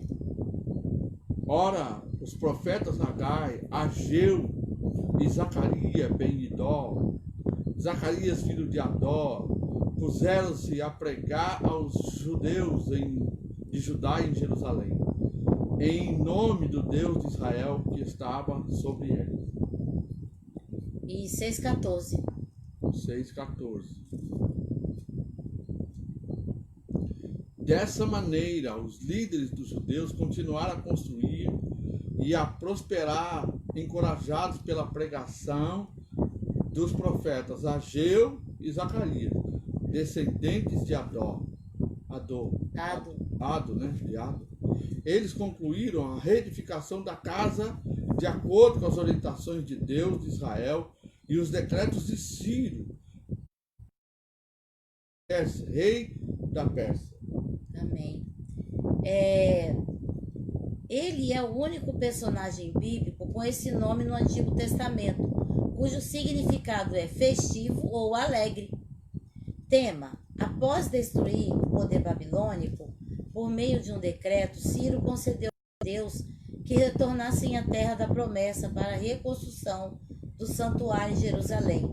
Ora, os profetas Nagai, Ageu e Zacarias ben-Idó, Zacarias filho de Adó, puseram-se a pregar aos judeus de Judá e em Jerusalém, em nome do Deus de Israel que estava sobre eles. E 6:14. 6:14. Dessa maneira, os líderes dos judeus continuaram a construir e a prosperar, encorajados pela pregação dos profetas Ageu e Zacarias, descendentes de Ado, né? De Ado. Eles concluíram a reedificação da casa de acordo com as orientações de Deus de Israel e os decretos de Ciro, rei da Pérsia. Amém. Ele é o único personagem bíblico com esse nome no Antigo Testamento, cujo significado é festivo ou alegre. Tema: após destruir o poder babilônico, por meio de um decreto, Ciro concedeu a Deus que retornassem à terra da promessa para a reconstrução do santuário em Jerusalém,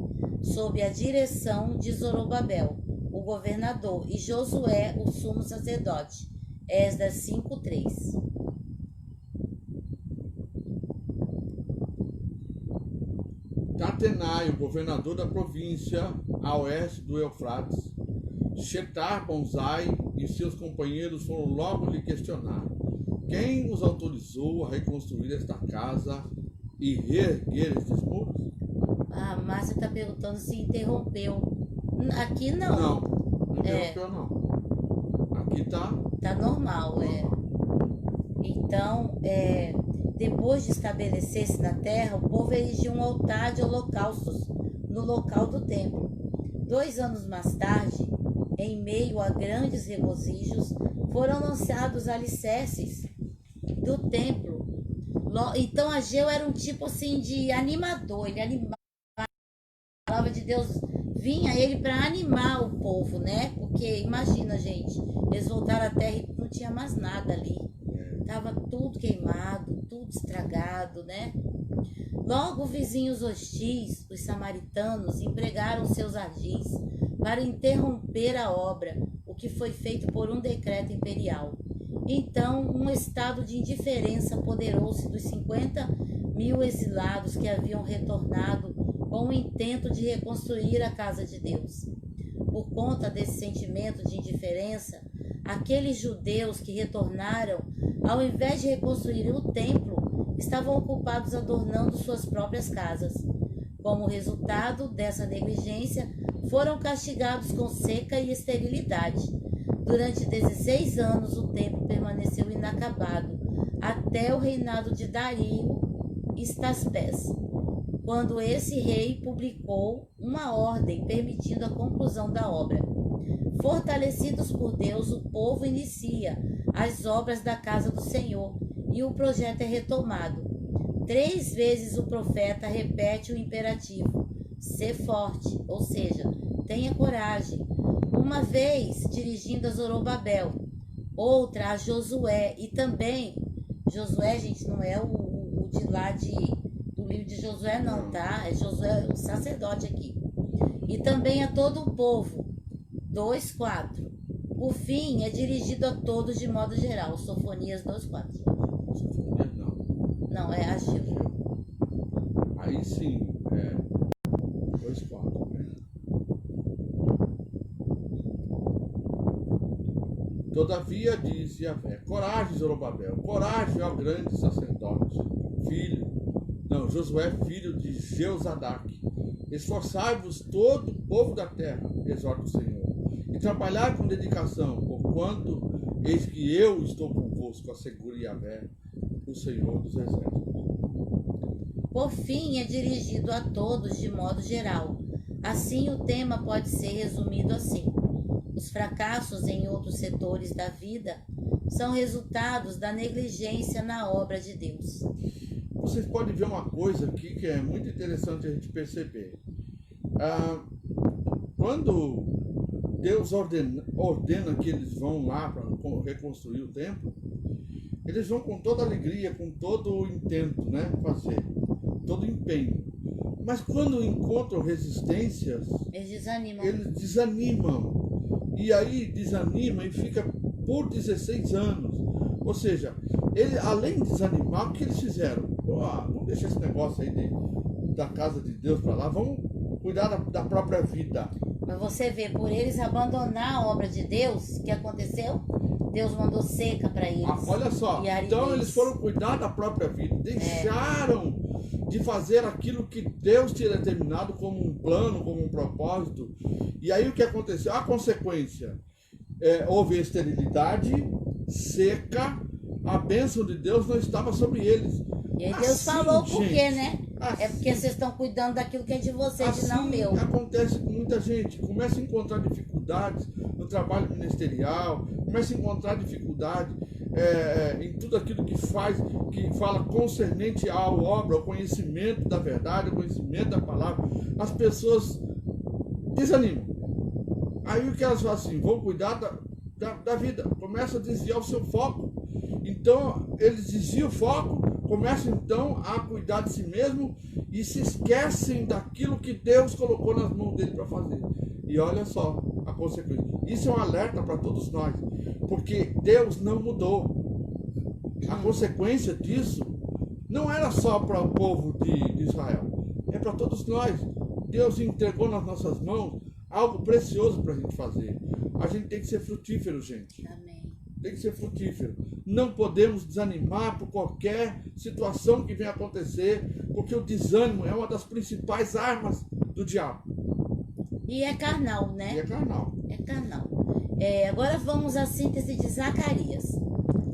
sob a direção de Zorobabel, o governador, e Josué, o sumo sacerdote. Esdras 5:3. Tatenai, o governador da província a oeste do Eufrates, Shetar-Bonzai e seus companheiros foram logo lhe questionar: quem os autorizou a reconstruir esta casa e reerguer estes muros? A Márcia está perguntando se interrompeu. Aqui não. Não interrompeu não. Aqui tá normal, Então, depois de estabelecer-se na terra, o povo erigiu um altar de holocaustos no local do templo. 2 anos mais tarde, em meio a grandes regozijos, foram lançados alicerces do templo. Então, Ageu era um tipo assim de animador, ele animava. A palavra de Deus vinha ele para animar o povo, né? Porque imagina, gente, eles voltaram à terra e não tinha mais nada ali. Tava tudo queimado, tudo estragado, né? Logo, vizinhos hostis, os samaritanos, empregaram seus ardis para interromper a obra, o que foi feito por um decreto imperial. Então, um estado de indiferença apoderou-se dos 50.000 exilados que haviam retornado com o intento de reconstruir a casa de Deus. Por conta desse sentimento de indiferença, aqueles judeus que retornaram, ao invés de reconstruir o templo, estavam ocupados adornando suas próprias casas. Como resultado dessa negligência, foram castigados com seca e esterilidade. Durante 16 anos, o templo permaneceu inacabado, até o reinado de Dario Estaspés, quando esse rei publicou uma ordem permitindo a conclusão da obra. Fortalecidos por Deus, o povo inicia as obras da casa do Senhor e o projeto é retomado. 3 vezes o profeta repete o imperativo: ser forte, ou seja, tenha coragem. Uma vez dirigindo a Zorobabel, outra a Josué, e também, Josué, gente, não é o de lá do livro de Josué não, tá? É Josué, o sacerdote aqui. E também a todo o povo. 2:4. O fim é dirigido a todos de modo geral. Sofonias 2:4. Sofonias não. Não, é Ageu. Aí sim, 2:4. Todavia disse Yahvé: coragem, Zorobabel, coragem, ó grande sacerdote, Josué, filho de Jeozadak. Esforçai-vos todo o povo da terra, exorta o Senhor, e trabalhar com dedicação, porquanto eis que eu estou convosco, assegura Yahvé, o Senhor dos Exércitos. Por fim, é dirigido a todos de modo geral. Assim, o tema pode ser resumido assim: os fracassos em outros setores da vida são resultados da negligência na obra de Deus. Vocês podem ver uma coisa aqui que é muito interessante a gente perceber. Quando Deus ordena que eles vão lá para reconstruir o templo, eles vão com toda alegria, com todo o intento, né, fazer, todo o empenho. Mas quando encontram resistências, eles desanimam. E aí desanima e fica por 16 anos. Ou seja, ele, além de desanimar, o que eles fizeram? Vamos deixar esse negócio aí da casa de Deus para lá, vamos cuidar da própria vida. Mas você vê, por eles abandonar a obra de Deus, o que aconteceu? Deus mandou seca para eles. Olha só, então eles foram cuidar da própria vida, deixaram de fazer aquilo que Deus tinha determinado como um plano, como um propósito. E aí o que aconteceu? A consequência, houve esterilidade, seca, a bênção de Deus não estava sobre eles. E aí Deus falou por quê, né? É porque vocês estão cuidando daquilo que é de vocês e não meu. Acontece com muita gente, começa a encontrar dificuldades no trabalho ministerial, começa a encontrar dificuldade em tudo aquilo que faz, que fala concernente à obra, ao conhecimento da verdade, ao conhecimento da palavra. As pessoas desanimam. Aí o que elas fazem assim? Vão cuidar da vida, começam a desviar o seu foco. Então eles desviam o foco, começam então a cuidar de si mesmo e se esquecem daquilo que Deus colocou nas mãos dele para fazer. E olha só a consequência. Isso é um alerta para todos nós, porque Deus não mudou. A consequência disso não era só para o povo de Israel, é para todos nós. Deus entregou nas nossas mãos algo precioso para a gente fazer. A gente tem que ser frutífero, gente. Amém. Tem que ser frutífero. Não podemos desanimar por qualquer situação que venha acontecer, porque o desânimo é uma das principais armas do diabo. E é carnal, né? E é carnal. É carnal. Agora vamos à síntese de Zacarias.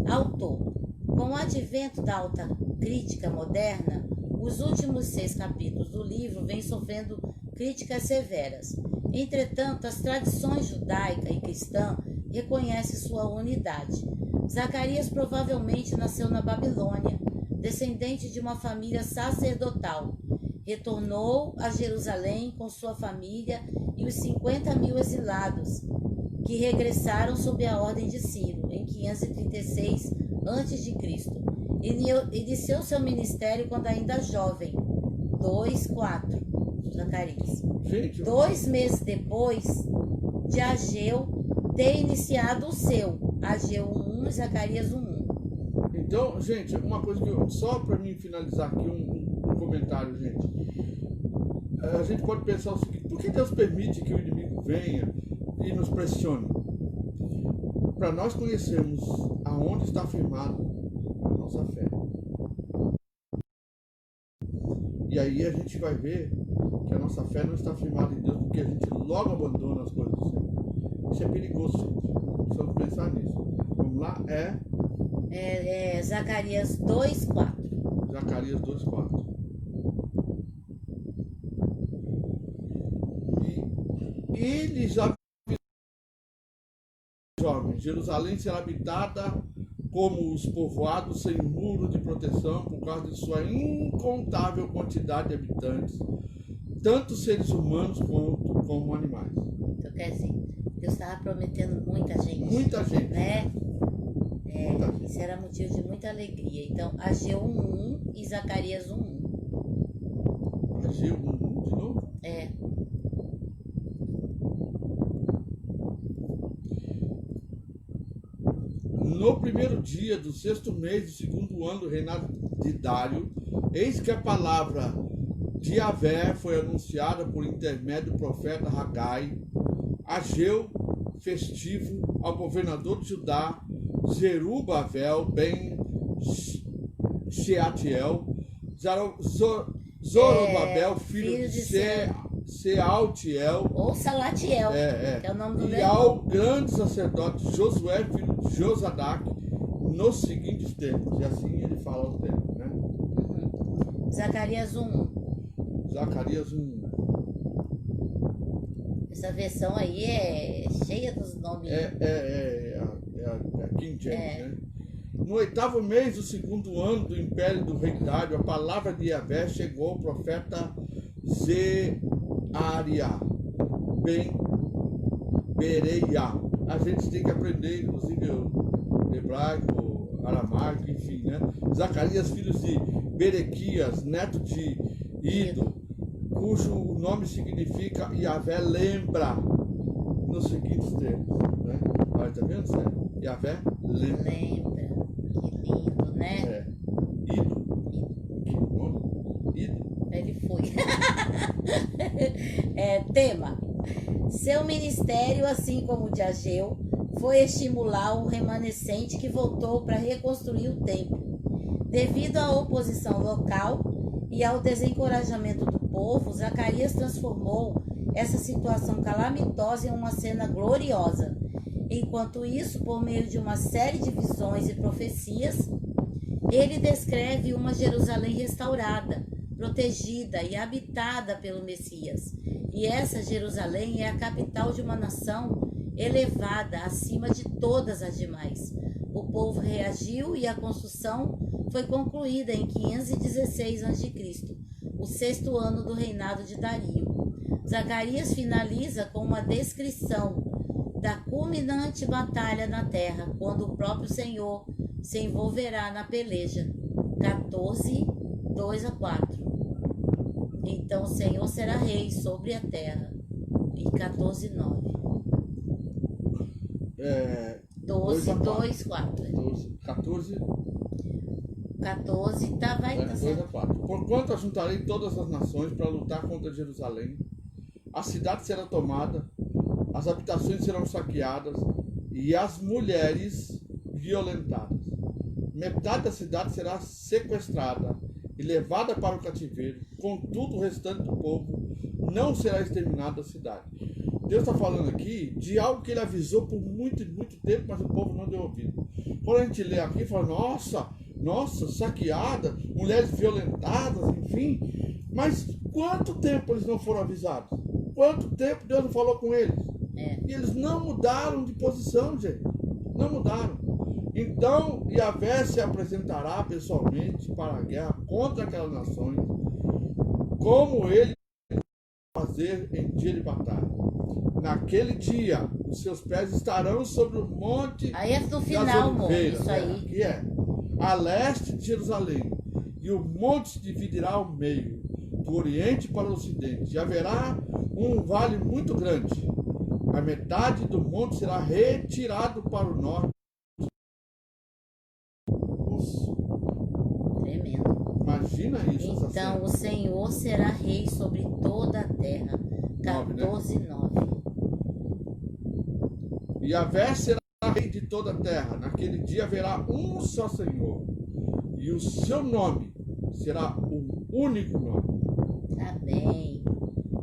Autor. Com o advento da alta crítica moderna, os últimos 6 capítulos do livro vêm sofrendo críticas severas. Entretanto, as tradições judaica e cristã reconhecem sua unidade. Zacarias provavelmente nasceu na Babilônia, descendente de uma família sacerdotal. Retornou a Jerusalém com sua família e os 50.000 exilados, que regressaram sob a ordem de Ciro, em 536 a.C. Iniciou seu ministério quando ainda jovem. 2:4, Zacarias. 2 meses depois de Ageu ter iniciado o seu, Ageu 1:1 e Zacarias 1:1. Então, gente, uma coisa que só para mim finalizar aqui um comentário, gente. A gente pode pensar o seguinte: por que Deus permite que o inimigo venha e nos pressione? Para nós conhecermos aonde está firmado a nossa fé. E aí a gente vai ver que a nossa fé não está firmada em Deus, porque a gente logo abandona as coisas do Senhor. Isso é perigoso, gente. Precisamos pensar nisso. Vamos lá? Zacarias 2:4. Zacarias 2:4. E ele já jovem, Jerusalém será habitada como os povoados sem muro de proteção por causa de sua incontável quantidade de habitantes, tanto seres humanos como animais. Então quer dizer, Deus estava prometendo muita gente. Muita gente. Né? Muita gente. Isso era motivo de muita alegria. Então, Ageu 1:1 e Zacarias 1:1. Ageu 1:1 de novo? No primeiro dia do 6º mês do 2º ano do reinado de Dário, eis que a palavra de Yahvé foi anunciada por intermédio do profeta Hagai, Ageu festivo, ao governador de Judá, Zerubabel ben Shealtiel, Zorobabel, filho de Sealtiel, ou Salatiel, que é o nome do e meu irmão. ao grande sacerdote Josué, filho de Josadac, nos seguintes termos. E assim ele fala os termos, né? Zacarias 1. Zacarias 1. Essa versão aí é cheia dos nomes. É a King James, né? No 8º mês do 2º ano do império do rei Dário, a palavra de Yahvé chegou ao profeta Zearia ben Bereia. A gente tem que aprender, inclusive, o hebraico, o aramaico, enfim, né? Zacarias, filho de Berequias, neto de Ido, cujo nome significa Yahvé lembra, nos seguintes termos, né? Olha, tá vendo, Zé? Yahvé lembra. Lembra. Que lindo, né? Ido. Que nome? Ido. Ele foi. Tema. Seu ministério, assim como o de Ageu, foi estimular o remanescente que voltou para reconstruir o templo. Devido à oposição local e ao desencorajamento do povo, Zacarias transformou essa situação calamitosa em uma cena gloriosa. Enquanto isso, por meio de uma série de visões e profecias, ele descreve uma Jerusalém restaurada, protegida e habitada pelo Messias. E essa Jerusalém é a capital de uma nação elevada acima de todas as demais. O povo reagiu e a construção foi concluída em 516 a.C., o 6º ano do reinado de Dario. Zacarias finaliza com uma descrição da culminante batalha na terra, quando o próprio Senhor se envolverá na peleja. 14, 2-4. Então o Senhor será rei sobre a terra. E 14, 9. 12, 2, 4. 14. 14, tá, vai, tá 2 a certo. 4. Porquanto ajuntarei todas as nações para lutar contra Jerusalém, a cidade será tomada, as habitações serão saqueadas e as mulheres violentadas. Metade da cidade será sequestrada e levada para o cativeiro, contudo o restante do povo não será exterminado da cidade. Deus está falando aqui de algo que ele avisou por muito tempo, mas o povo não deu ouvido. Quando a gente lê aqui, fala, nossa, saqueada, mulheres violentadas, enfim. Mas quanto tempo eles não foram avisados? Quanto tempo Deus não falou com eles? E eles não mudaram de posição, gente. Não mudaram. Então, Yahvé se apresentará pessoalmente para a guerra contra aquelas nações, como ele fazer em dia de batalha. Naquele dia, os seus pés estarão sobre o monte Aí é no das final, amor, oliveiras, isso aí. que é a leste de Jerusalém, e o monte se dividirá ao meio, do oriente para o ocidente, e haverá um vale muito grande. A metade do monte será retirado para o norte. Tremendo. Imagina isso. essa Então cena. o Senhor será rei sobre toda a terra. 14, 9. E Yahvé será rei de toda a terra. Naquele dia haverá um só Senhor, e o seu nome será o único nome. Tá bem.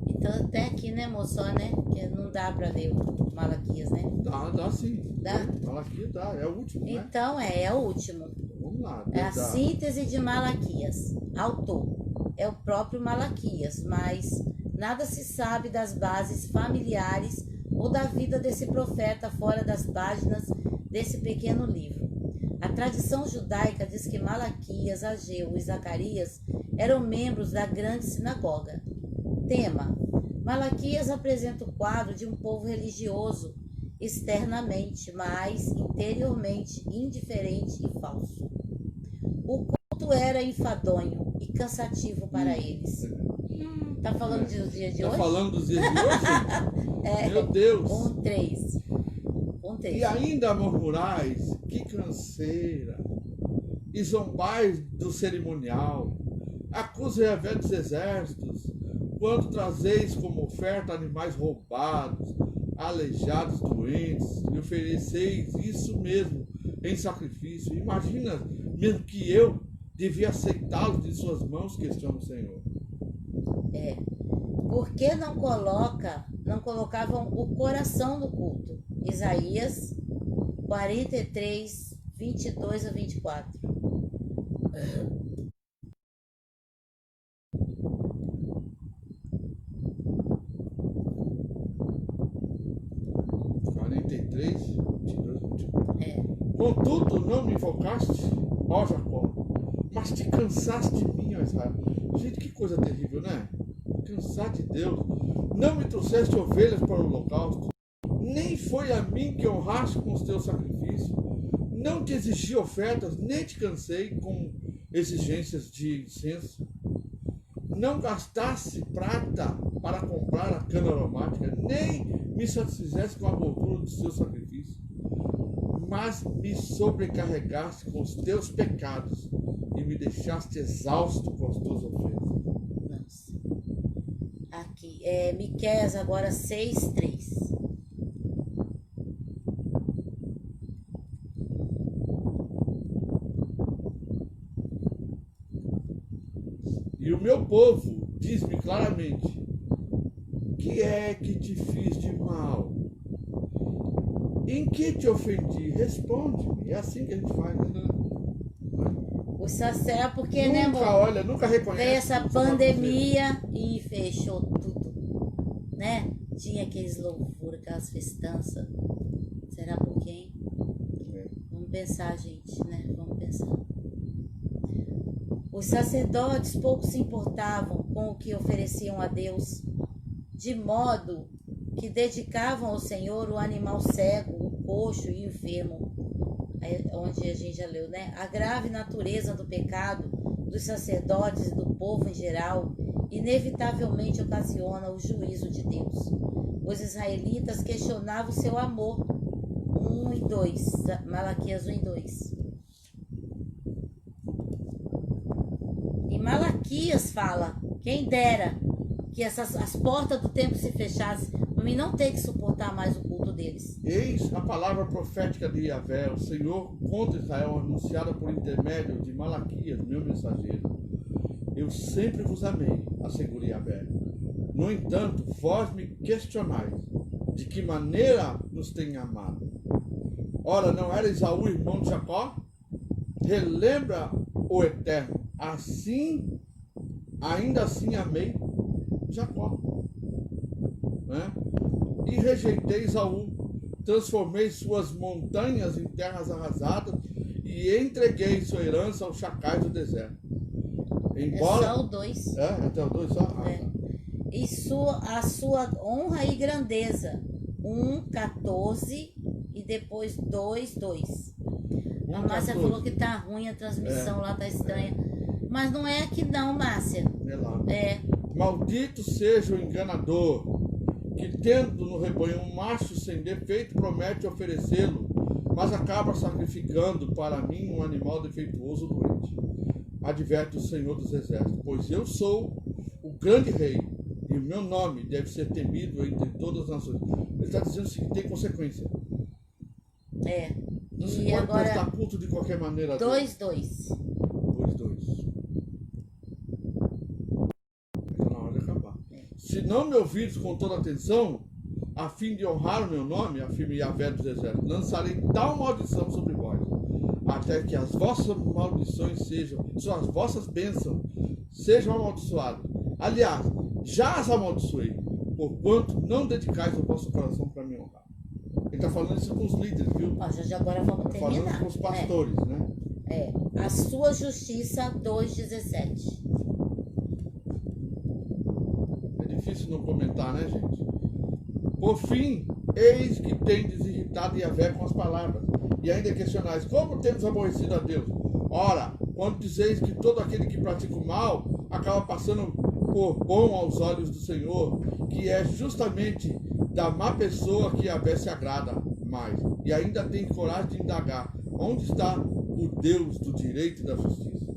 Então até aqui, né, moço, né? Porque não dá pra ler o Malaquias, né? Dá sim. Dá? Fala aqui, dá. É o último, né? Então é o último. Vamos lá. É a Dá. síntese de Malaquias. Autor é o próprio Malaquias, mas nada se sabe das bases familiares ou da vida desse profeta fora das páginas desse pequeno livro. A tradição judaica diz que Malaquias, Ageu e Zacarias eram membros da grande sinagoga. Tema: Malaquias apresenta o quadro de um povo religioso externamente, mas interiormente indiferente e falso. O culto era enfadonho e cansativo para eles. Tá falando dos dias de Tá hoje? falando dos dias de hoje? Meu Deus. 1:3. E ainda murmurais, que canseira, e zombais do cerimonial, acusa Yahvé dos exércitos, quando trazeis como oferta animais roubados, aleijados, doentes, e ofereceis isso mesmo em sacrifício. Imagina mesmo que eu devia aceitá-los de suas mãos, questiona o Senhor. Por que não colocavam o coração no culto? Isaías 43, 22 a 24. 43, 22, 24. É. Contudo, não me invocaste, ó Jacó, mas te cansaste de mim, ó Israel. Gente, que coisa terrível, né? Cansar de Deus. Não me trouxeste ovelhas para o holocausto, nem foi a mim que honraste com os teus sacrifícios. Não te exigi ofertas, nem te cansei com exigências de incenso. Não gastasse prata para comprar a cana aromática, nem me satisfizesse com a gordura dos teus sacrifícios. Mas me sobrecarregaste com os teus pecados e me deixaste exausto com as tuas ofensas. Nossa. Aqui, Miqueias agora 6, 3. E o meu povo diz-me claramente: que é que te fiz de mal? Em que te ofendi? Responde-me. É assim que a gente faz, né? O sacerdote, porque, né, Nunca amor? olha, nunca reconhece. Veio essa o que você vai fazer. pandemia e fechou tudo, né? Tinha aqueles louvores, aquelas festanças. Será por quem? É. Vamos pensar, gente, né? Vamos pensar. Os sacerdotes pouco se importavam com o que ofereciam a Deus, de modo que dedicavam ao Senhor o animal cego, o coxo e o enfermo, onde a gente já leu, né? A grave natureza do pecado dos sacerdotes e do povo em geral inevitavelmente ocasiona o juízo de Deus. Os israelitas questionavam o seu amor. 1 e 2, Malaquias 1 e 2. E Malaquias fala: quem dera que as portas do templo se fechassem, para mim não ter que suportar mais o culto deles. Eis a palavra profética de Yahvé, o Senhor contra Israel, anunciada por intermédio de Malaquias, meu mensageiro. Eu sempre vos amei, assegura Yahvé. No entanto, vós me questionais, de que maneira nos tem amado? Ora, não era Esaú irmão de Jacó? Relembra o Eterno, assim, ainda assim amei Jacó, né? E rejeitei Esaú, transformei suas montanhas em terras arrasadas e entreguei sua herança aos chacais do deserto. Embora... É só o 2. Até o 2 só? É. E a sua honra e grandeza. 1,14 e depois 2,2. A Márcia 14. falou que tá ruim a transmissão lá, tá estranha. Mas não é aqui não, Márcia. É lá. É. Maldito seja o enganador, que tendo no rebanho um macho sem defeito, promete oferecê-lo, mas acaba sacrificando para mim um animal defeituoso doente. Adverte o Senhor dos Exércitos, pois eu sou o grande rei, e o meu nome deve ser temido entre todas as nações. Ele está dizendo o seguinte: tem consequência. É. Não se E pode agora prestar culto de qualquer maneira. 2,2. 2. Está na hora de acabar. Se não me ouvires com toda atenção, a fim de honrar o meu nome, afirma Yahvé dos Exércitos, lançarei tal maldição sobre vós, até que as vossas maldições as vossas bênçãos sejam amaldiçoadas. Aliás, já as amaldiçoei, porquanto não dedicais o vosso coração para me honrar. Ele está falando isso com os líderes, viu? Ó, já agora vamos Está falando terminar. com os pastores, né? É. A sua justiça 2,17. É difícil não comentar, né, gente? Por fim, eis que tendes irritado Yahvé com as palavras, e ainda questionais: como temos aborrecido a Deus? Ora, quando dizeis que todo aquele que pratica o mal acaba passando por bom aos olhos do Senhor, que é justamente da má pessoa que Yahvé se agrada mais, e ainda tem coragem de indagar: onde está o Deus do direito e da justiça?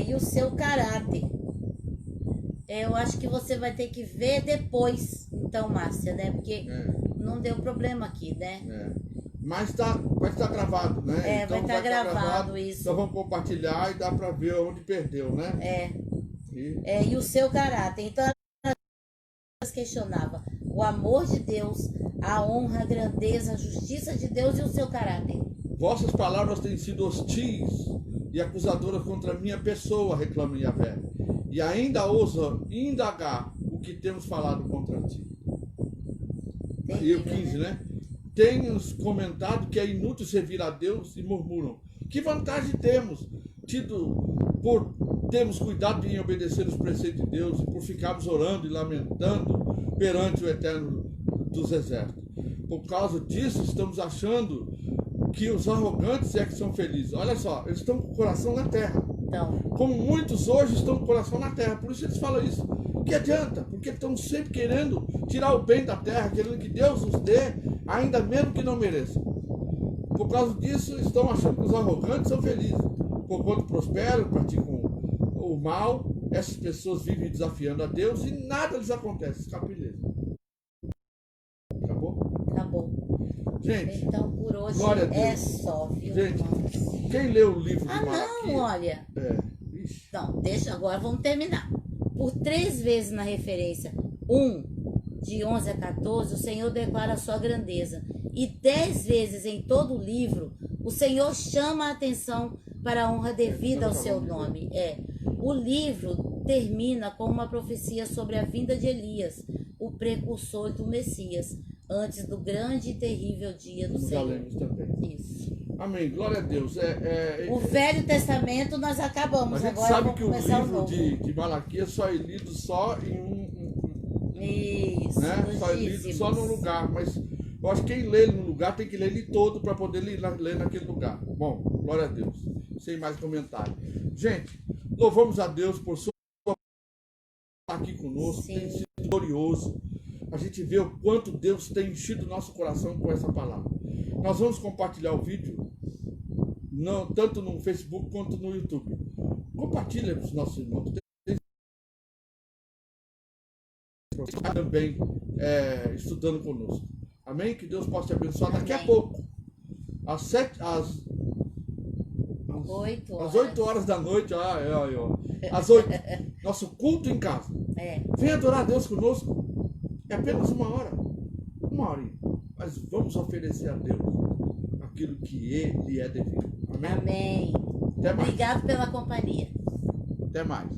E o seu caráter. Eu acho que você vai ter que ver depois, então, Márcia, né? Porque não deu problema aqui, né? Mas vai estar gravado, né? Vai estar gravado isso. Então vamos compartilhar e dá para ver onde perdeu, né? E o seu caráter. Então, questionava o amor de Deus, a honra, a grandeza, a justiça de Deus e o seu caráter. Vossas palavras têm sido hostis e acusadoras contra a minha pessoa, reclama Yahvé, e ainda ousa indagar o que temos falado contra ti. E o 15, né? Tenhos comentado que é inútil servir a Deus e murmuram. Que vantagem temos tido por termos cuidado em obedecer os preceitos de Deus e por ficarmos orando e lamentando perante o Eterno dos Exércitos. Por causa disso, estamos achando que os arrogantes é que são felizes. Olha só, eles estão com o coração na terra. Então, Como muitos hoje estão com o coração na terra. Por isso eles falam isso. Que adianta? Porque estão sempre querendo tirar o bem da terra, querendo que Deus nos dê, ainda mesmo que não mereçam. Por causa disso, estão achando que os arrogantes são felizes. Por quanto prosperam, praticam o mal, essas pessoas vivem desafiando a Deus e nada lhes acontece. Capileza. Acabou? acabou. Gente, Então, por hoje glória a Deus. é só, viu, Gente, irmãos? quem leu o livro de Ah, Malaquias... não, olha. Ixi, Então, deixa agora, vamos terminar. Por 3 vezes na referência 1, de 11 a 14, o Senhor declara a sua grandeza. E 10 vezes em todo o livro, o Senhor chama a atenção para a honra devida ao seu nome. O livro termina com uma profecia sobre a vinda de Elias, o precursor do Messias, antes do grande e terrível dia do já Senhor. lemos também. Isso. Amém, glória a Deus. O Velho Testamento nós acabamos, A gente agora sabe vamos que o começar o livro novo. de Malaquias só é lido só em Isso, né? nos Só é lido dízimos. só num lugar, mas eu acho que quem lê ele num lugar tem que ler ele todo para poder ler naquele lugar. Bom, glória a Deus. Sem mais comentário. Gente, louvamos a Deus por sua aqui conosco, Sim. tem sido glorioso. A gente vê o quanto Deus tem enchido o nosso coração com essa palavra. Nós vamos compartilhar o vídeo tanto no Facebook quanto no YouTube. Compartilha com os nossos irmãos. Também estudando conosco. Amém? Que Deus possa te abençoar. Daqui a Amém. pouco, às 8 horas da noite, às 8, nosso culto em casa. Venha adorar a Deus conosco. É apenas uma horinha. Mas vamos oferecer a Deus aquilo que Ele é devido. Amém? Amém. Até mais. Obrigado pela companhia. Até mais.